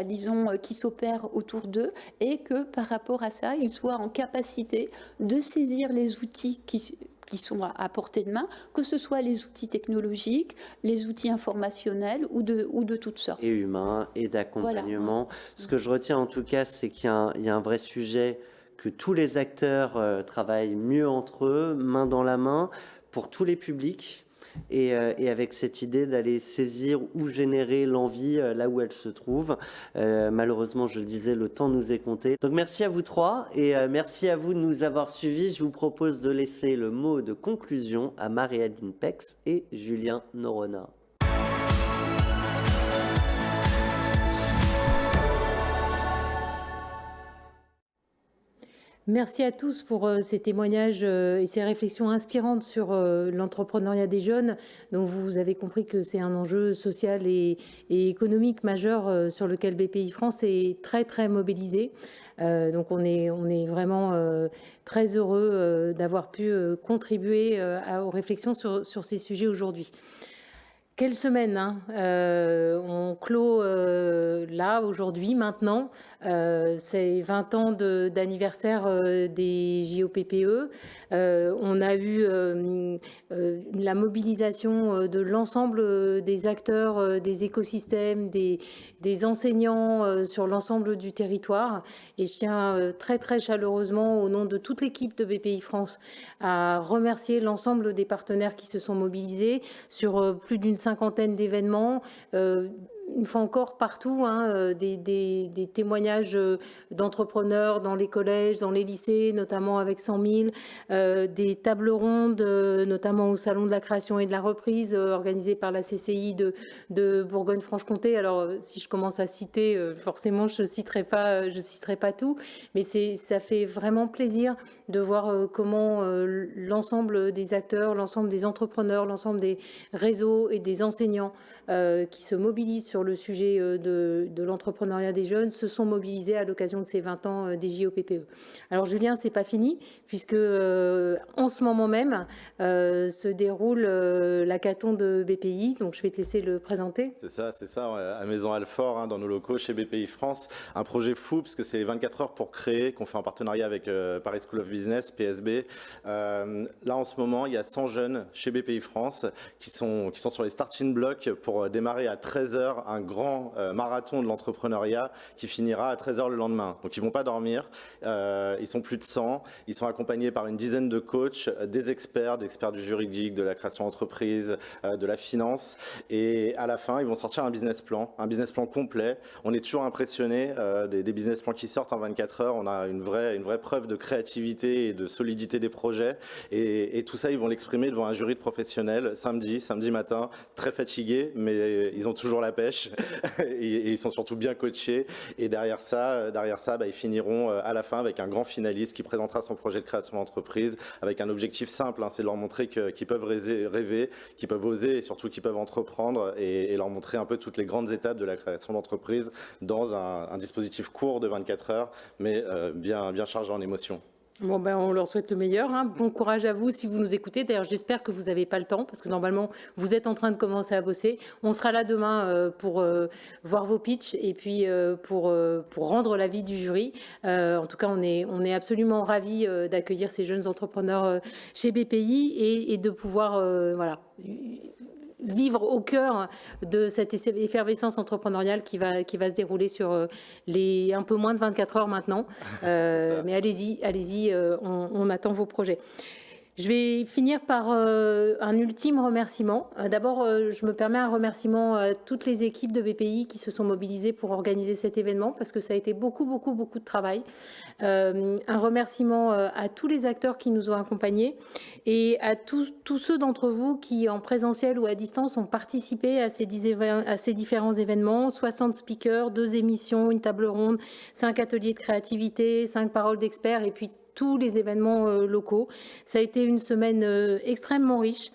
disons, qui s'opèrent autour d'eux, et que par rapport à ça, ils soient en capacité de saisir les outils qui sont à portée de main, que ce soit les outils technologiques, les outils informationnels ou de toutes sortes. Et humains, et d'accompagnement. Voilà. Ce que je retiens en tout cas, c'est qu'il y a un vrai sujet, que tous les acteurs travaillent mieux entre eux, main dans la main, pour tous les publics, et avec cette idée d'aller saisir ou générer l'envie là où elle se trouve. Malheureusement, je le disais, le temps nous est compté. Donc merci à vous trois, et merci à vous de nous avoir suivis. Je vous propose de laisser le mot de conclusion à Marie-Adeline Pex et Julien Noronha. Merci à tous pour ces témoignages et ces réflexions inspirantes sur l'entrepreneuriat des jeunes. Donc vous avez compris que c'est un enjeu social et économique majeur sur lequel BPI France est très très mobilisé. Donc on est vraiment très heureux d'avoir pu contribuer aux réflexions sur ces sujets aujourd'hui. Quelle semaine, hein. On clôt là, aujourd'hui, maintenant, ces 20 ans d'anniversaire des JOPPE. On a eu la mobilisation de l'ensemble des acteurs, des écosystèmes, des enseignants sur l'ensemble du territoire. Et je tiens très très chaleureusement, au nom de toute l'équipe de BPI France, à remercier l'ensemble des partenaires qui se sont mobilisés sur plus d'une cinquantaine d'événements. Une fois encore, partout, des témoignages d'entrepreneurs dans les collèges, dans les lycées, notamment avec 100 000, des tables rondes, notamment au Salon de la création et de la reprise, organisé par la CCI de Bourgogne-Franche-Comté. Alors, si je commence à citer, forcément, je citerai pas tout, mais ça fait vraiment plaisir de voir comment l'ensemble des acteurs, l'ensemble des entrepreneurs, l'ensemble des réseaux et des enseignants qui se mobilisent sur le sujet de l'entrepreneuriat des jeunes se sont mobilisés à l'occasion de ces 20 ans des JOPPE. Alors Julien, c'est pas fini, puisque en ce moment même se déroule l'hackathon de BPI, donc je vais te laisser le présenter. C'est ça, à Maison Alfort, hein, dans nos locaux chez BPI France. Un projet fou, parce que c'est 24 heures pour créer, qu'on fait en partenariat avec Paris School of Business, PSB. Là, en ce moment, il y a 100 jeunes chez BPI France qui sont sur les starting blocks pour démarrer à 13h un grand marathon de l'entrepreneuriat qui finira à 13h le lendemain. Donc, ils ne vont pas dormir. Ils sont plus de 100. Ils sont accompagnés par une dizaine de coachs, des experts du juridique, de la création d'entreprise, de la finance. Et à la fin, ils vont sortir un business plan complet. On est toujours impressionné des business plans qui sortent en 24 heures. On a une vraie preuve de créativité et de solidité des projets. Et tout ça, ils vont l'exprimer devant un jury de professionnels samedi matin, très fatigués, mais ils ont toujours la pêche et ils sont surtout bien coachés. Et derrière ça, ils finiront à la fin avec un grand finaliste qui présentera son projet de création d'entreprise avec un objectif simple, hein, c'est de leur montrer qu'ils peuvent rêver, qu'ils peuvent oser et surtout qu'ils peuvent entreprendre et leur montrer un peu toutes les grandes étapes de la création d'entreprise dans un dispositif court de 24 heures, mais bien chargé en émotions. Bon, on leur souhaite le meilleur. Hein. Bon courage à vous si vous nous écoutez. D'ailleurs, j'espère que vous n'avez pas le temps parce que normalement, vous êtes en train de commencer à bosser. On sera là demain pour voir vos pitchs et puis pour rendre l'avis du jury. En tout cas, on est absolument ravis d'accueillir ces jeunes entrepreneurs chez BPI et de pouvoir vivre au cœur de cette effervescence entrepreneuriale qui va se dérouler sur les un peu moins de 24 heures maintenant. Mais allez-y, on attend vos projets. Je vais finir par un ultime remerciement. D'abord, je me permets un remerciement à toutes les équipes de BPI qui se sont mobilisées pour organiser cet événement parce que ça a été beaucoup de travail. Un remerciement à tous les acteurs qui nous ont accompagnés et à tous ceux d'entre vous qui, en présentiel ou à distance, ont participé à ces différents événements. 60 speakers, 2 émissions, une table ronde, 5 ateliers de créativité, 5 paroles d'experts et puis tous les événements locaux. Ça a été une semaine extrêmement riche.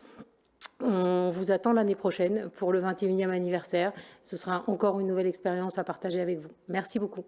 On vous attend l'année prochaine pour le 21e anniversaire. Ce sera encore une nouvelle expérience à partager avec vous. Merci beaucoup.